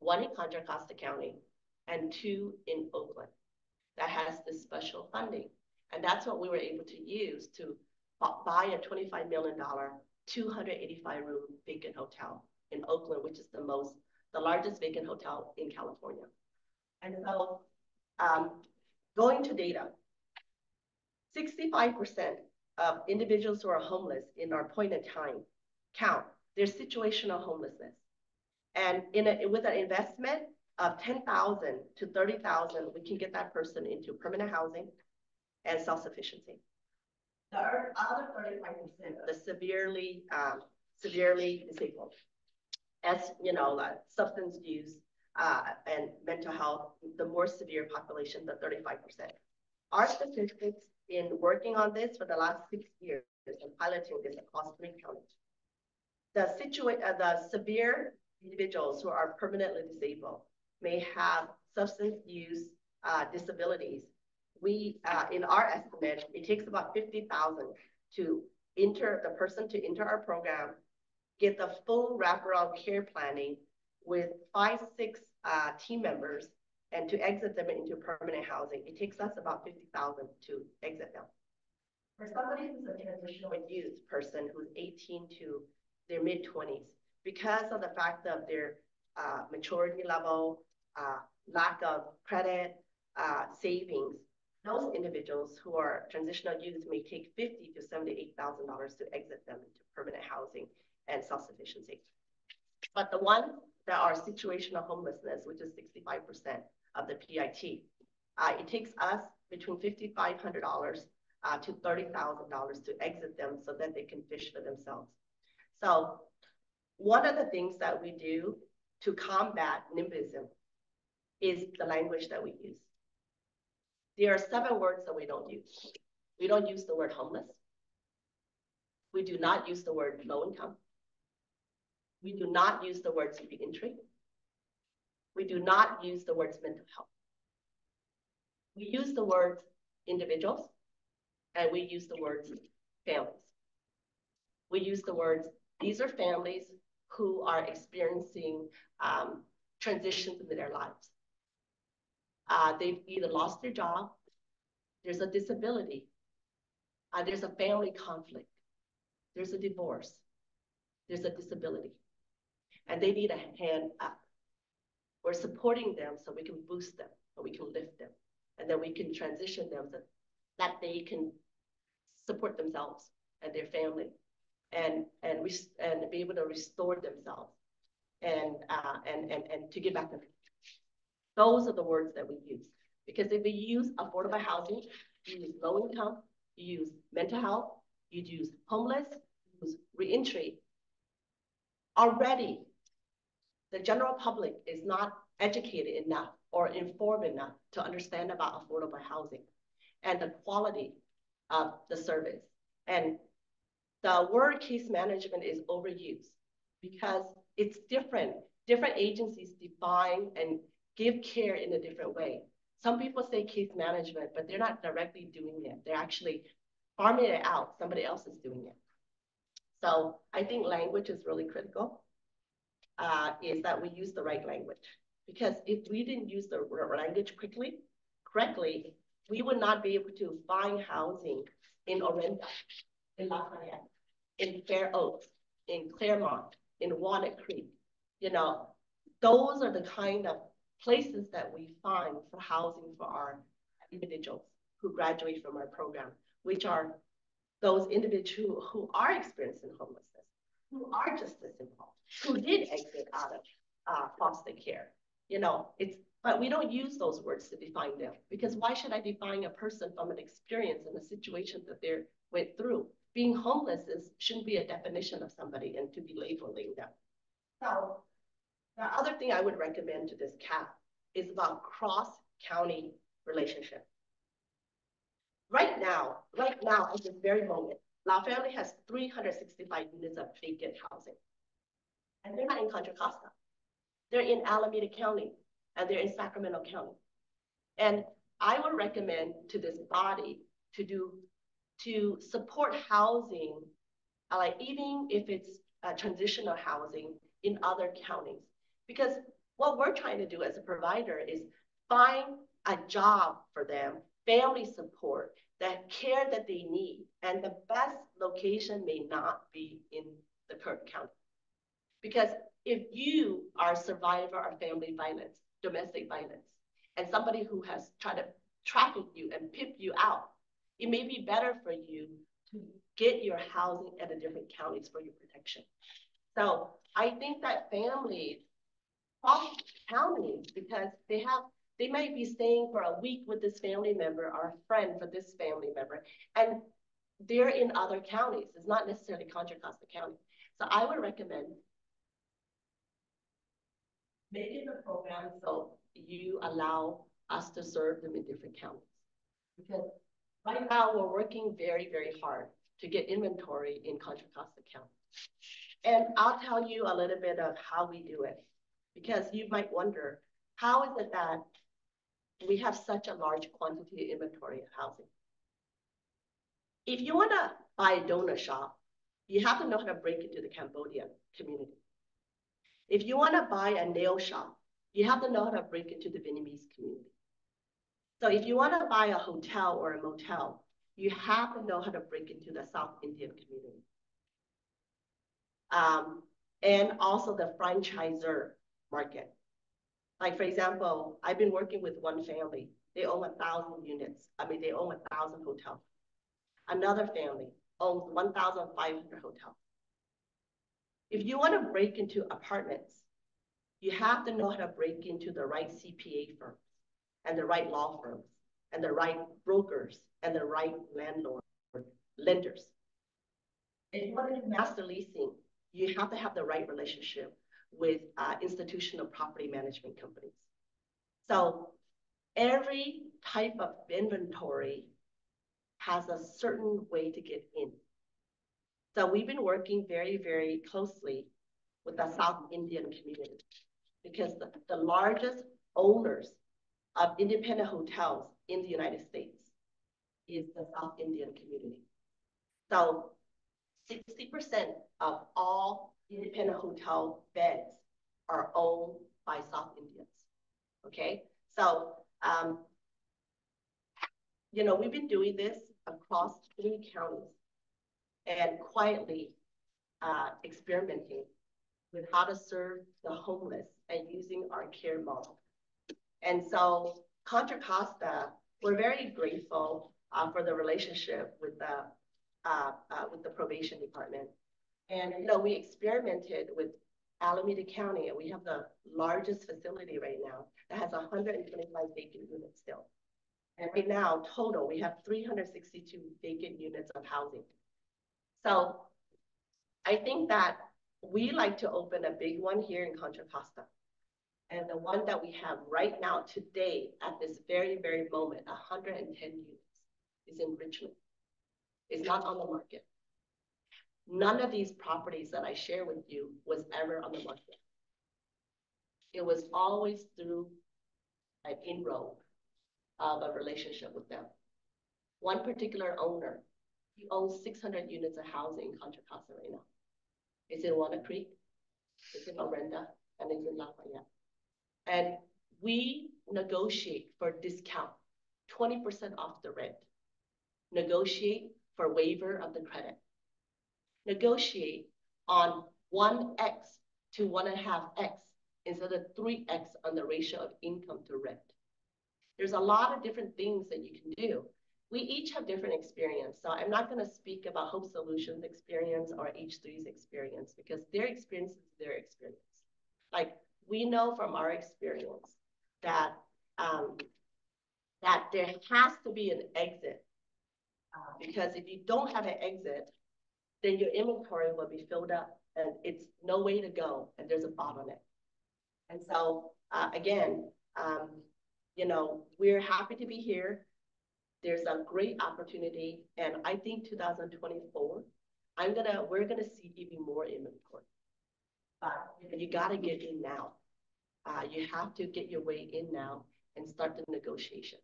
Costa County and 2 in Oakland that has this special funding. And that's what we were able to use to buy a $25 million, 285 room vacant hotel in Oakland, which is the largest vacant hotel in California. And so going to data, 65% of individuals who are homeless in our point in time count, there's situational homelessness. And with an investment of $10,000 to $30,000, we can get that person into permanent housing and self-sufficiency. The other 35%, the severely disabled, as like substance use and mental health, the more severe population, the 35%. Our statistics in working on this for the last 6 years and piloting this across 3 counties, the severe individuals who are permanently disabled may have substance use disabilities. We, in our estimate, it takes about 50,000 to the person to enter our program, get the full wraparound care planning with 5, 6 team members, and to exit them into permanent housing. It takes us about 50,000 to exit them. For somebody who's a transitional youth person who's 18 to their mid-20s, because of the fact of their maturity level, lack of credit, savings, those individuals who are transitional youth may take $50,000 to $78,000 to exit them into permanent housing and self-sufficiency. But the ones that are situational homelessness, which is 65% of the PIT, it takes us between $5,500 to $30,000 to exit them so that they can fish for themselves. So one of the things that we do to combat NIMBYism is the language that we use. There are 7 words that we don't use. We don't use the word homeless. We do not use the word low income. We do not use the words reentry. We do not use the words mental health. We use the words individuals, and we use the words families. We use the words, these are families who are experiencing transitions in their lives. They've either lost their job, there's a disability, there's a family conflict, there's a divorce, there's a disability, and they need a hand up. We're supporting them so we can boost them, and we can lift them, and then we can transition them so that they can support themselves and their family, and be able to restore themselves, and to get back to them. Those are the words that we use. Because if we use affordable housing, you use low income, you use mental health, you use homeless, you use reentry. Already, the general public is not educated enough or informed enough to understand about affordable housing and the quality of the service. And the word case management is overused because it's different. Different agencies define and give care in a different way. Some people say case management, but they're not directly doing it. They're actually farming it out, somebody else is doing it. So I think language is really critical, is that we use the right language. Because if we didn't use the language correctly, we would not be able to find housing in Orinda, in Lafayette, in Fair Oaks, in Claremont, in Walnut Creek. You know, those are the kind of places that we find for housing for our individuals who graduate from our program, which are those individuals who are experiencing homelessness, who are just as involved, who did exit out of foster care. You know, but we don't use those words to define them, because why should I define a person from an experience and a situation that they went through? Being homeless shouldn't be a definition of somebody and to be labeling them. So the other thing I would recommend to this CAP is about cross-county relationship. Right now, at this very moment, La Family has 365 units of vacant housing. And they're not in Contra Costa. They're in Alameda County, and they're in Sacramento County. And I would recommend to this body to support housing, like even if it's transitional housing in other counties. Because what we're trying to do as a provider is find a job for them, family support, that care that they need. And the best location may not be in the current county. Because if you are a survivor of family violence, domestic violence, and somebody who has tried to traffic you and pimp you out, it may be better for you to get your housing at a different counties for your protection. So I think that families, counties, because they might be staying for a week with this family member or a friend for this family member, and they're in other counties. It's not necessarily Contra Costa County. So I would recommend making the program so you allow us to serve them in different counties. Because right now we're working very, very hard to get inventory in Contra Costa County. And I'll tell you a little bit of how we do it, because you might wonder, how is it that we have such a large quantity of inventory of housing? If you want to buy a donut shop, you have to know how to break into the Cambodian community. If you want to buy a nail shop, you have to know how to break into the Vietnamese community. So if you want to buy a hotel or a motel, you have to know how to break into the South Indian community. And also the franchisor market. Like, for example, I've been working with one family. They own 1,000 units. They own 1,000 hotels. Another family owns 1,500 hotels. If you want to break into apartments, you have to know how to break into the right CPA firms and the right law firms and the right brokers and the right lenders. If you want to do master leasing, you have to have the right relationship with institutional property management companies. So every type of inventory has a certain way to get in. So we've been working very, very closely with the South Indian community, because the largest owners of independent hotels in the United States is the South Indian community. So 60% of all independent hotel beds are owned by South Indians, okay? So, we've been doing this across 3 counties and quietly experimenting with how to serve the homeless and using our care model. And so Contra Costa, we're very grateful for the relationship with the probation department. And we experimented with Alameda County, and we have the largest facility right now that has 125 vacant units still. And right now, total, we have 362 vacant units of housing. So I think that we like to open a big one here in Contra Costa. And the one that we have right now today, at this very, very moment, 110 units, is in Richmond. It's not on the market. None of these properties that I share with you was ever on the market. It was always through an inroad of a relationship with them. One particular owner You own 600 units of housing in Contra Costa right now. It's in Walnut Creek, it's in Orenda, and it's in Lafayette. And we negotiate for discount, 20% off the rent. Negotiate for waiver of the credit. Negotiate on 1x to 1.5x instead of 3x on the ratio of income to rent. There's a lot of different things that you can do. We each have different experience. So I'm not going to speak about Hope Solutions experience or H3's experience because their experience is their experience. Like we know from our experience that that there has to be an exit because if you don't have an exit, then your inventory will be filled up and it's no way to go and there's a bottleneck. And so again, you know, we're happy to be here. There's a great opportunity, and I think 2024, we're gonna see even more inventory. But you gotta get in now. You have to get your way in now and start the negotiation.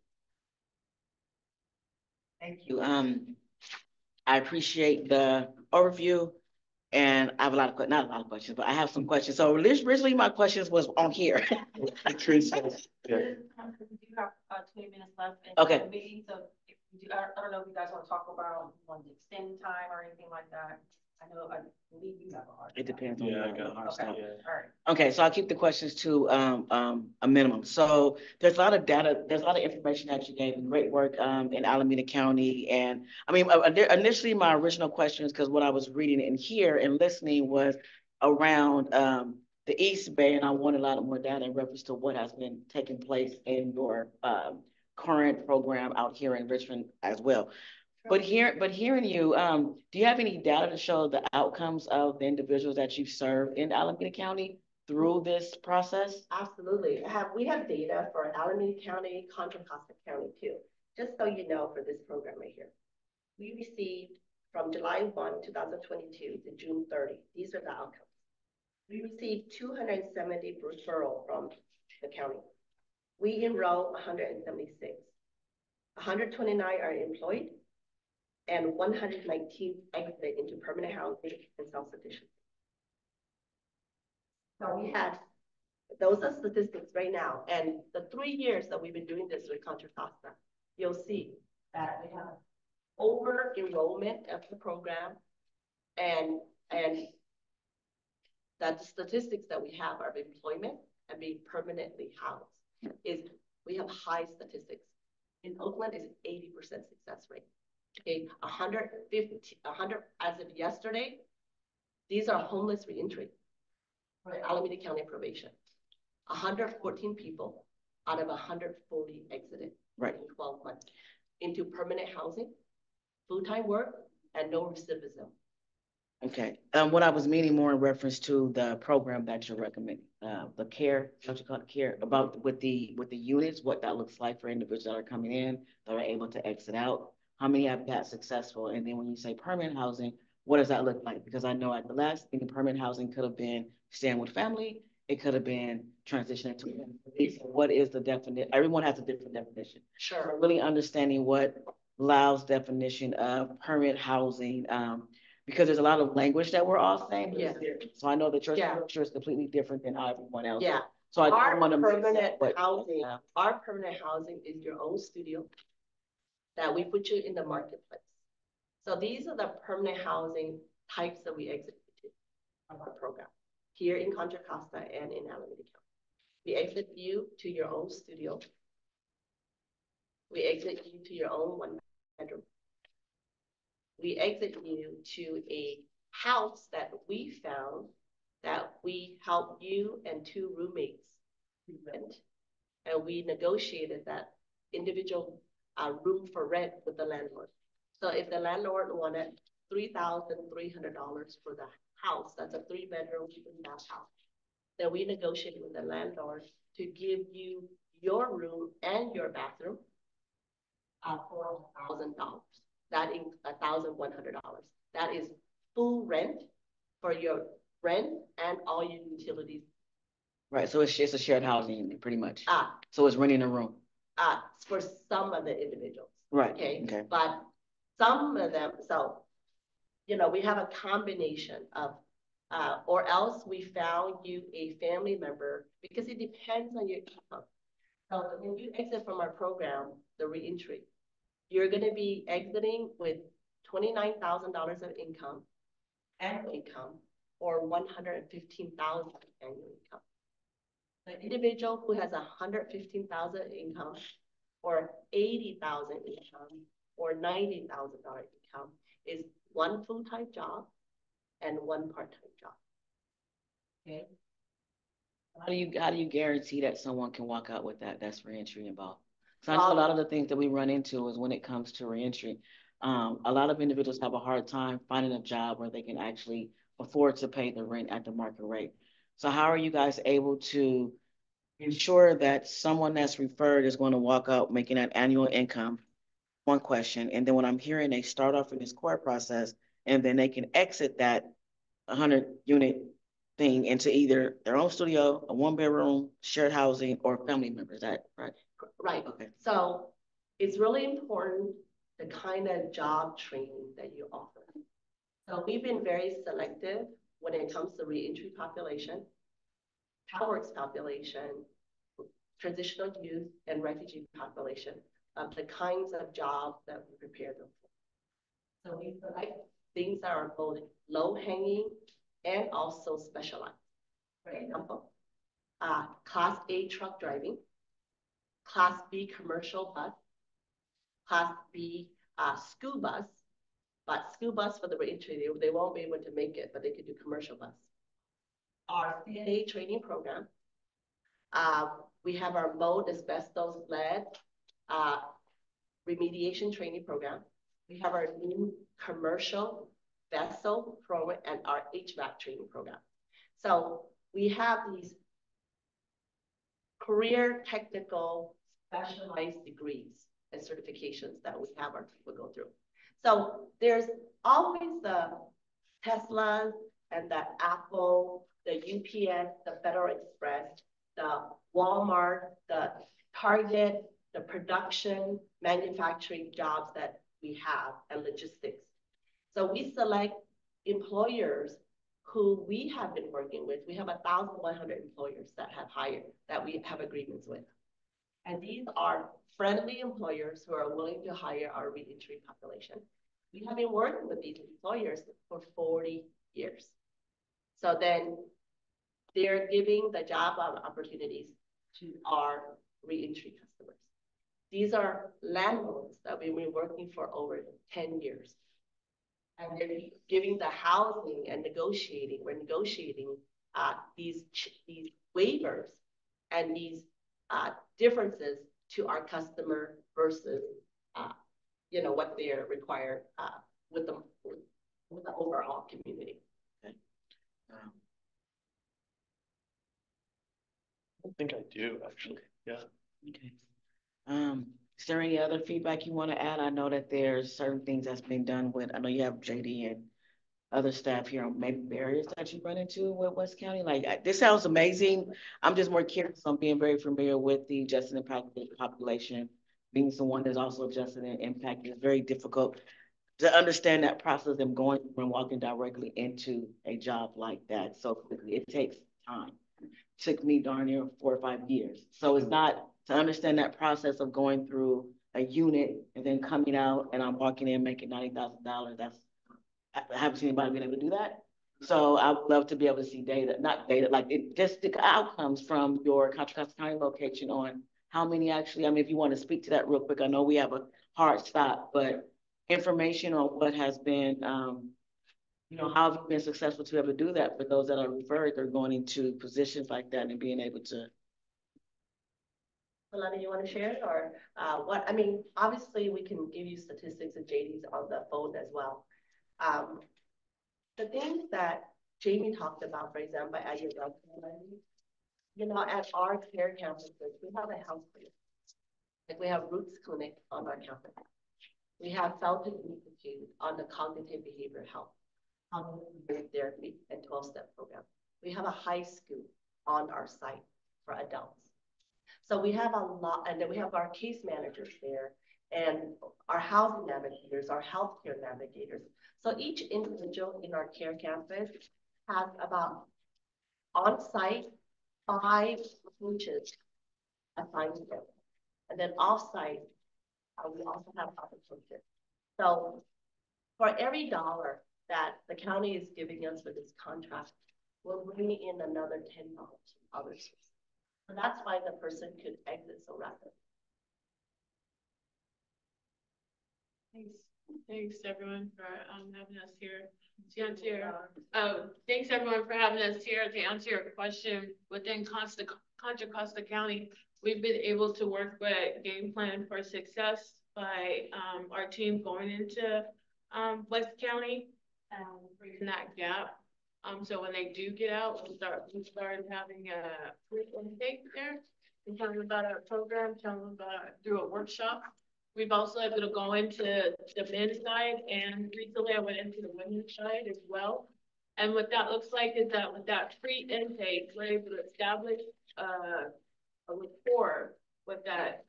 Thank you. I appreciate the overview, and I have not a lot of questions, but I have some questions. So originally my questions was on here. We do have 20 minutes left. Okay. So if you do, I don't know if you guys want to talk about, want to extend time or anything like that. I believe you have a hard. It depends on the hard stop. Okay. All right. Okay, so I'll keep the questions to a minimum. So there's a lot of data, there's a lot of information that you gave, and great work in Alameda County. And I mean, initially my original questions, because what I was reading in here and listening was around the East Bay, and I wanted a lot more data in reference to what has been taking place in your current program out here in Richmond as well. But hearing you, do you have any data to show the outcomes of the individuals that you've served in Alameda County through this process? Absolutely. We have data for Alameda County, Contra Costa County too. Just so you know, for this program right here, we received from July 1, 2022 to June 30. These are the outcomes. We received 270 referrals from the county. We enrolled 176. 129 are employed, and 119 exit into permanent housing and self-sufficiency. So we had, those are statistics right now. And the 3 years that we've been doing this with Contra Costa, you'll see that we have over enrollment of the program and that the statistics that we have of employment and being permanently housed is we have high statistics. In Oakland is 80% success rate. Okay, 100 as of yesterday. These are homeless reentry for Alameda County probation. 114 people out of 140 exited in 12 months into permanent housing, full-time work, and no recidivism. Okay. What I was meaning more in reference to the program that you're recommending, the care, what you call it, care, about with the units, what that looks like for individuals that are coming in, that are able to exit out. How many have got successful? And then when you say permanent housing, what does that look like? Because I know at the last thing, permanent housing could have been staying with family. It could have been transitioning to what is the definition? Everyone has a different definition. Sure. So really understanding what Lau's definition of permanent housing, because there's a lot of language that we're all saying. Yeah. So I know that your structure is completely different than how everyone else. Yeah. So our permanent housing, our permanent housing is your own studio that we put you in the marketplace. So these are the permanent housing types that we executed of our program here in Contra Costa and in Alameda County. We exit you to your own studio. We exit you to your own 1 bedroom. We exit you to a house that we found that we help you and 2 roommates rent. And we negotiated that individual room for rent with the landlord. So if the landlord wanted $3,300 for the house, that's a 3-bedroom, 2-bath house, then we negotiated with the landlord to give you your room and your bathroom for $1,000. That is $1,100. That is full rent for your rent and all your utilities. Right, so it's a shared housing pretty much. So it's renting a room. For some of the individuals. Right. Okay. Okay. But some of them, so, you know, we have a combination of, or else we found you a family member, because it depends on your income. So when you exit from our program, the reentry, you're going to be exiting with $29,000 of income, annual income, or $115,000 annual income. The individual who has $115,000 income, or $80,000 income, or $90,000 income is one full-time job and one part-time job. Okay. How do you guarantee that someone can walk out with that? That's reentry involved. So I know a lot of the things that we run into is when it comes to reentry, a lot of individuals have a hard time finding a job where they can actually afford to pay the rent at the market rate. So how are you guys able to ensure that someone that's referred is going to walk out making that annual income? One question. And then when I'm hearing they start off in this court process and then they can exit that 100-unit thing into either their own studio, a one-bedroom, shared housing, or family members. Is that right? Right. Okay. So it's really important the kind of job training that you offer. So we've been very selective when it comes to reentry population, CalWorks population, transitional youth, and refugee population of the kinds of jobs that we prepare them for. So we select things that are both low-hanging and also specialized. For example, Class A truck driving, Class B commercial bus, Class B school bus, but school bus for the reentry, they won't be able to make it, but they could do commercial bus. Our CNA training program, we have our mold asbestos lead remediation training program. We have our new commercial vessel program and our HVAC training program. So we have these career technical specialized degrees and certifications that we have our people go through. So there's always the Teslas and the Apple, the UPS, the Federal Express, the Walmart, the Target, the production, manufacturing jobs that we have, and logistics. So we select employers who we have been working with. We have 1,100 employers that have hired, that we have agreements with. And these are friendly employers who are willing to hire our reentry population. We have been working with these employers for 40 years. So then they're giving the job opportunities to our reentry customers. These are landlords that we've been working for over 10 years. And they're giving the housing and negotiating. We're negotiating these waivers and these differences to our customer versus, you know, what they're required with the overall community. Okay. I think I do actually. Yeah. Okay. Is there any other feedback you want to add? I know that there's certain things that's been done with, I know you have JD and other staff here on maybe barriers that you run into with West County. Like, this sounds amazing. I'm just more curious on being very familiar with the adjusted impact population, being someone that's also adjusted and impact. It's very difficult to understand that process of going and walking directly into a job like that so quickly. It takes time. It took me darn near 4 or 5 years. So it's not to understand that process of going through a unit and then coming out and I'm walking in making $90,000. I haven't seen anybody being able to do that. So I would love to be able to see data, not data, like just the outcomes from your Contra Costa County location on how many actually, I mean, if you want to speak to that real quick, I know we have a hard stop, but information on what has been, you know, how have you been successful to be able to do that for those that are referred, they're going into positions like that and being able to. Melanie, you want to share or what? I mean, obviously we can give you statistics and JD's on the phone as well. The things that Jamie talked about, for example, at your you know, at our care campuses, we have a health clinic. Like we have Roots Clinic on our campus. We have Felton Institute on the cognitive behavioral health, cognitive therapy, and 12-step program. We have a high school on our site for adults. So we have a lot, and then we have our case managers there, and our housing navigators, our healthcare navigators. So each individual in our care campus has about on-site 5 coaches assigned to them. And then off-site, we also have other coaches. So for every dollar that the county is giving us for this contract, we're bringing in another $10 from other sources. So that's why the person could exit so rapidly. Thanks everyone for having us here to answer. Thanks everyone for having us here to answer your question. Within Contra Costa County, we've been able to work with Game Plan for Success by our team going into West County and bridging that gap. So when they do get out, we started having a free intake there and tell them about our program, tell them about through a workshop. We've also able to go into the men's side, and recently I went into the women's side as well. And what that looks like is that with that free intake, we're able to establish a rapport with that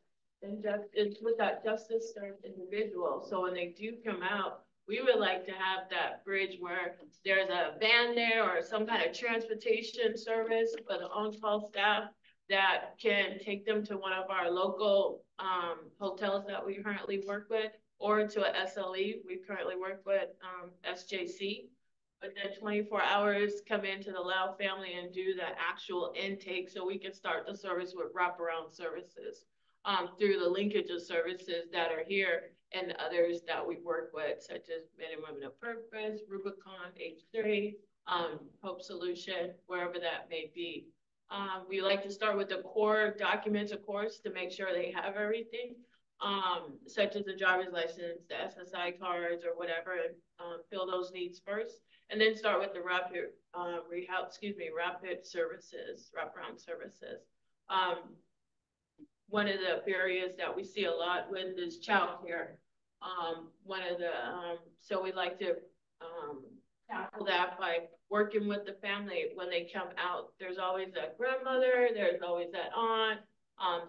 justice served individual. So when they do come out, we would like to have that bridge where there's a van there or some kind of transportation service for the on-call staff that can take them to one of our local hotels that we currently work with, or to a SLE. We currently work with SJC. But then 24 hours come into the Lau family and do the actual intake so we can start the service with wraparound services through the linkage of services that are here and others that we work with, such as Men and Women of Purpose, Rubicon, H3, Hope Solution, wherever that may be. We like to start with the core documents, of course, to make sure they have everything, such as the driver's license, the SSI cards, or whatever, and fill those needs first, and then start with the rapid services, wraparound services. One of the areas that we see a lot with is childcare. So we like to tackle that by working with the family when they come out. There's always a grandmother, there's always that aunt,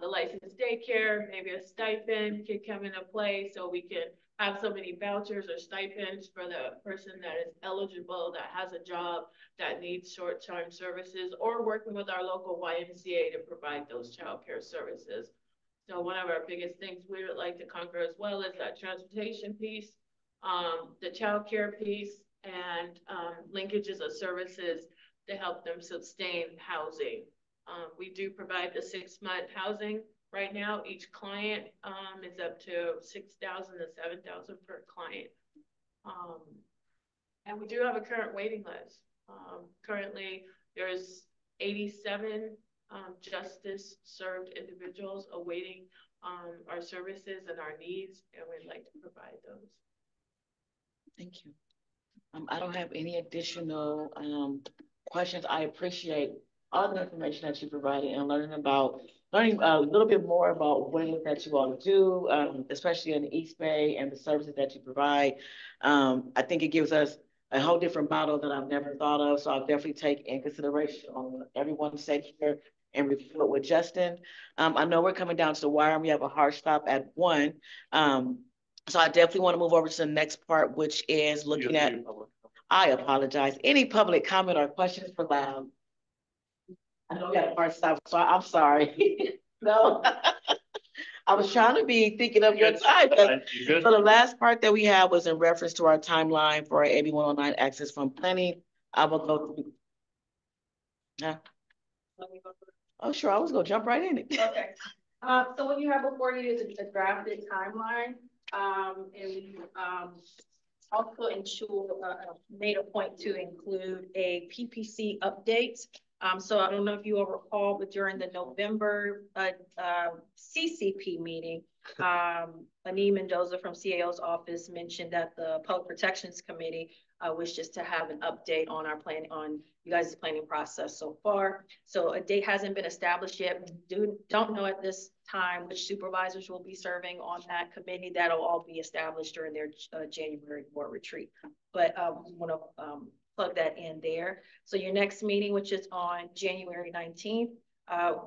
the licensed daycare, maybe a stipend can come into play so we can have so many vouchers or stipends for the person that is eligible, that has a job, that needs short-term services, or working with our local YMCA to provide those childcare services. So one of our biggest things we would like to conquer as well is that transportation piece, the childcare piece, and linkages of services to help them sustain housing. We do provide the 6-month housing right now. Each client is up to $6,000 to $7,000 per client. And we do have a current waiting list. Currently, there's 87 justice served individuals awaiting our services and our needs, and we'd like to provide those. Thank you. I don't have any additional questions. I appreciate all the information that you provided and learning a little bit more about what it is that you all do, especially in the East Bay and the services that you provide. I think it gives us a whole different model that I've never thought of. So I'll definitely take in consideration on what everyone said here and report with Justin. I know we're coming down to the wire and we have a hard stop at 1. So I definitely want to move over to the next part, which is looking at, I apologize, any public comment or questions for Lau. I know we got a hard stop, so I'm sorry. No, I was trying to be thinking of your time. So the last part that we had was in reference to our timeline for our AB 109 access from planning. I will go through. Yeah. Oh, sure. I was going to jump right in it. Okay. So what you have before you is a drafted timeline. And we also made a point to include a PPC update. So I don't know if you all recall, but during the November CCP meeting, Annie Mendoza from CAO's office mentioned that the Public Protections Committee wishes to have an update on our plan, on you guys' planning process so far. So a date hasn't been established yet. We don't know at this time which supervisors will be serving on that committee. That'll all be established during their January board retreat. But we want to plug that in there. So your next meeting, which is on January 19th,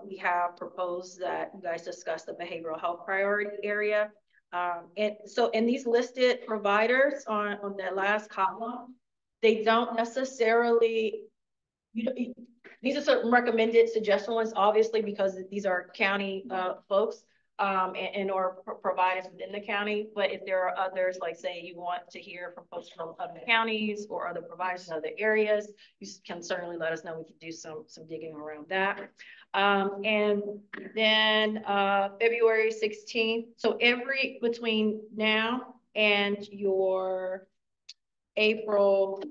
we have proposed that you guys discuss the behavioral health priority area. And so in these listed providers on that last column, they don't necessarily, these are certain recommended suggestion ones, obviously, because these are county folks and or providers within the county. But if there are others, like say you want to hear from folks from other counties or other providers in other areas, you can certainly let us know. We can do some digging around that. And then February 16th. So between now and your April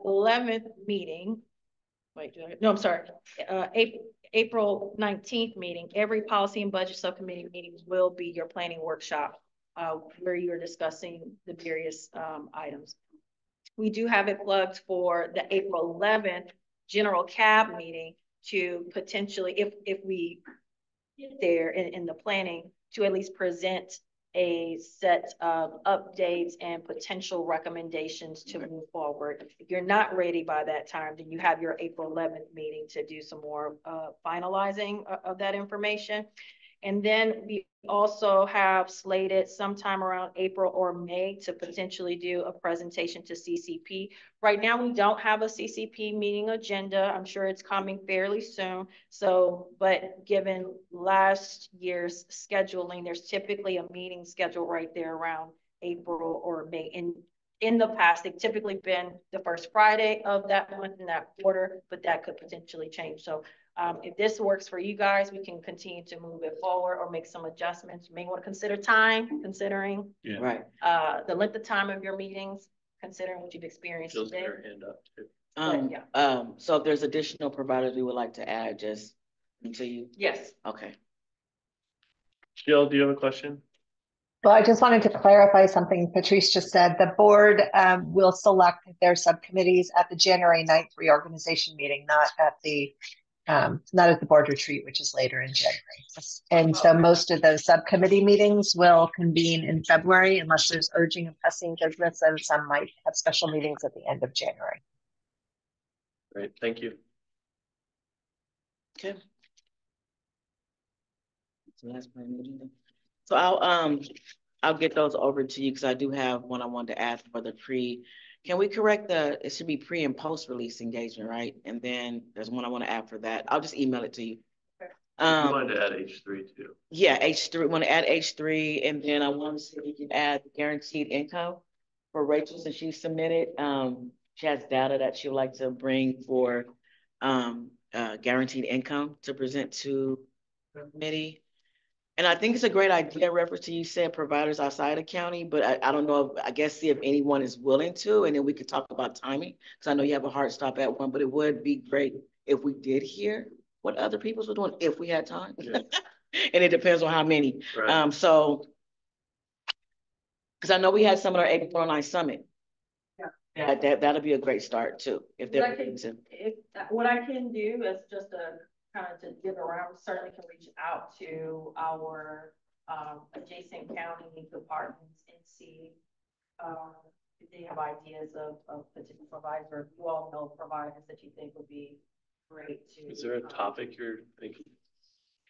11th meeting, I'm sorry, April 19th meeting, every policy and budget subcommittee meetings will be your planning workshop where you're discussing the various items. We do have it plugged for the April 11th general cab meeting to potentially, if we get there in the planning, to at least present a set of updates and potential recommendations to move forward. If you're not ready by that time, then you have your April 11th meeting to do some more finalizing of that information. And then we also have slated sometime around April or May to potentially do a presentation to CCP. Right now, we don't have a CCP meeting agenda. I'm sure it's coming fairly soon. So, but given last year's scheduling, there's typically a meeting schedule right there around April or May. And in the past, they've typically been the first Friday of that month in that quarter, but that could potentially change. So if this works for you guys, we can continue to move it forward or make some adjustments. You may want to consider time, considering the length of time of your meetings, considering what you've experienced today. Your hand up too. So if there's additional providers we would like to add, just to you. Yes. Okay. Jill, do you have a question? Well, I just wanted to clarify something Patrice just said. The board will select their subcommittees at the January 9th reorganization meeting, not at the board retreat, which is later in January. And so most of those subcommittee meetings will convene in February unless there's urgent and pressing business, and some might have special meetings at the end of January. Great, thank you. Okay. So I'll get those over to you because I do have one I wanted to add for the can we correct it should be pre and post release engagement, right? And then there's one I want to add for that. I'll just email it to you. You wanted to add H3 too. Yeah, H3, want to add H3, and then I want to see if we can add guaranteed income for Rachel since she submitted. She has data that she would like to bring for guaranteed income to present to the committee. And I think it's a great idea, reference to you said providers outside of county, but I don't know, I guess see if anyone is willing to, and then we could talk about timing, because I know you have a hard stop at 1, but it would be great if we did hear what other people were doing, if we had time. Yeah. And it depends on how many. Right. So, because I know we had some at our April 409 summit. Yeah. That'll be a great start too. If they're what I can do is just kind of to give around, certainly can reach out to our adjacent county departments and see if they have ideas of potential providers, or if you all know providers that you think would be great to. Is there a topic you're thinking?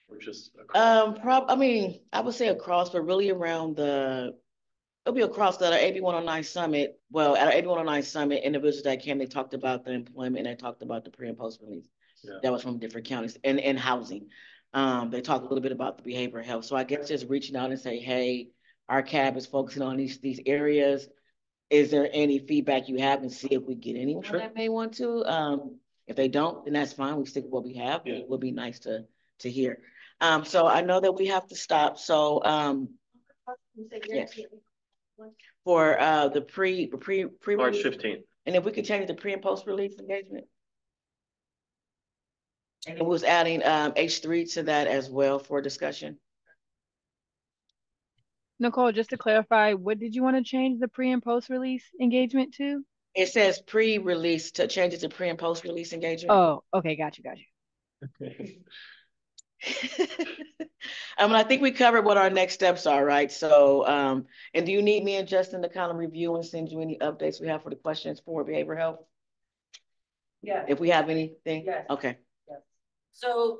Or just I mean, I would say across, but really around it'll be across the AB 109 summit. Well, at our AB 109 summit, individuals that came, they talked about the employment and they talked about the pre and post release. Yeah. That was from different counties and housing. They talked a little bit about the behavioral health. So I guess just reaching out and say, hey, our CAB is focusing on these areas. Is there any feedback you have, and see if we get anyone that may want to. If they don't, then that's fine. We stick with what we have. Yeah. It would be nice to hear. So I know that we have to stop. So yes. For the pre March 15th. And if we could change the pre and post release engagement. And it was adding H3 to that as well for discussion. Nicole, just to clarify, what did you want to change the pre and post release engagement to? It says pre-release, to change it to pre and post release engagement. Oh, okay, got you. Okay. I think we covered what our next steps are, right? So, and do you need me and Justin to kind of review and send you any updates we have for the questions for behavioral health? Yeah. If we have anything? Yes. Okay. Yes. So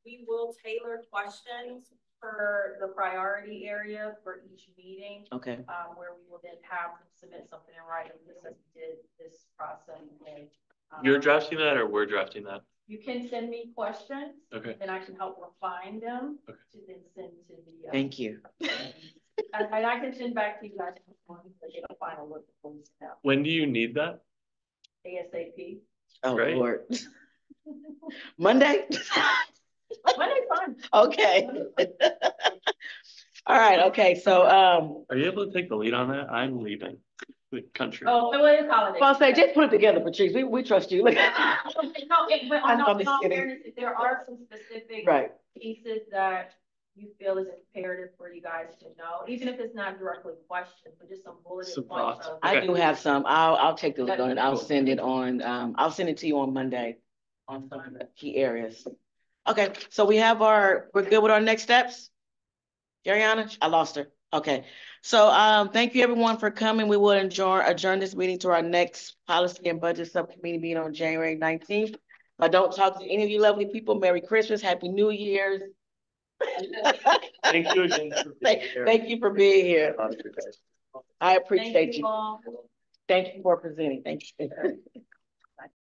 we will tailor questions per the priority area for each meeting. Okay. Where we will then have them submit something in writing, just as we did this process. You're drafting that or we're drafting that? You can send me questions. Okay. And I can help refine them Okay. to then send to the. Thank you. And I can send back to you guys to get a final look before we send out. When do you need that? ASAP. Oh, Right. Lord. Monday? Monday's fine. Okay. All right, okay, so, Are you able to take the lead on that? I'm leaving the country. Oh, it is holiday. well, I'll say, just put it together, Patrice, we trust you. Look. No, but I'm in just all kidding. fairness, if there are some specific Right. pieces that you feel is imperative for you guys to know, even if it's not directly questioned, but just some bulleted Some points thoughts. of. I do have some, I'll take the lead on it, I'll Cool. send it on, I'll send it to you on Monday on some of the key areas. Okay, so we're good with our next steps? Ariana, I lost her. Okay, so thank you everyone for coming. We will adjourn this meeting to our next policy and budget subcommittee meeting on January 19th. If I don't talk to any of you lovely people, Merry Christmas, Happy New Year's. Thank you again. Thank you for being here. I appreciate Thank you you. all. Thank you for presenting. Thank you.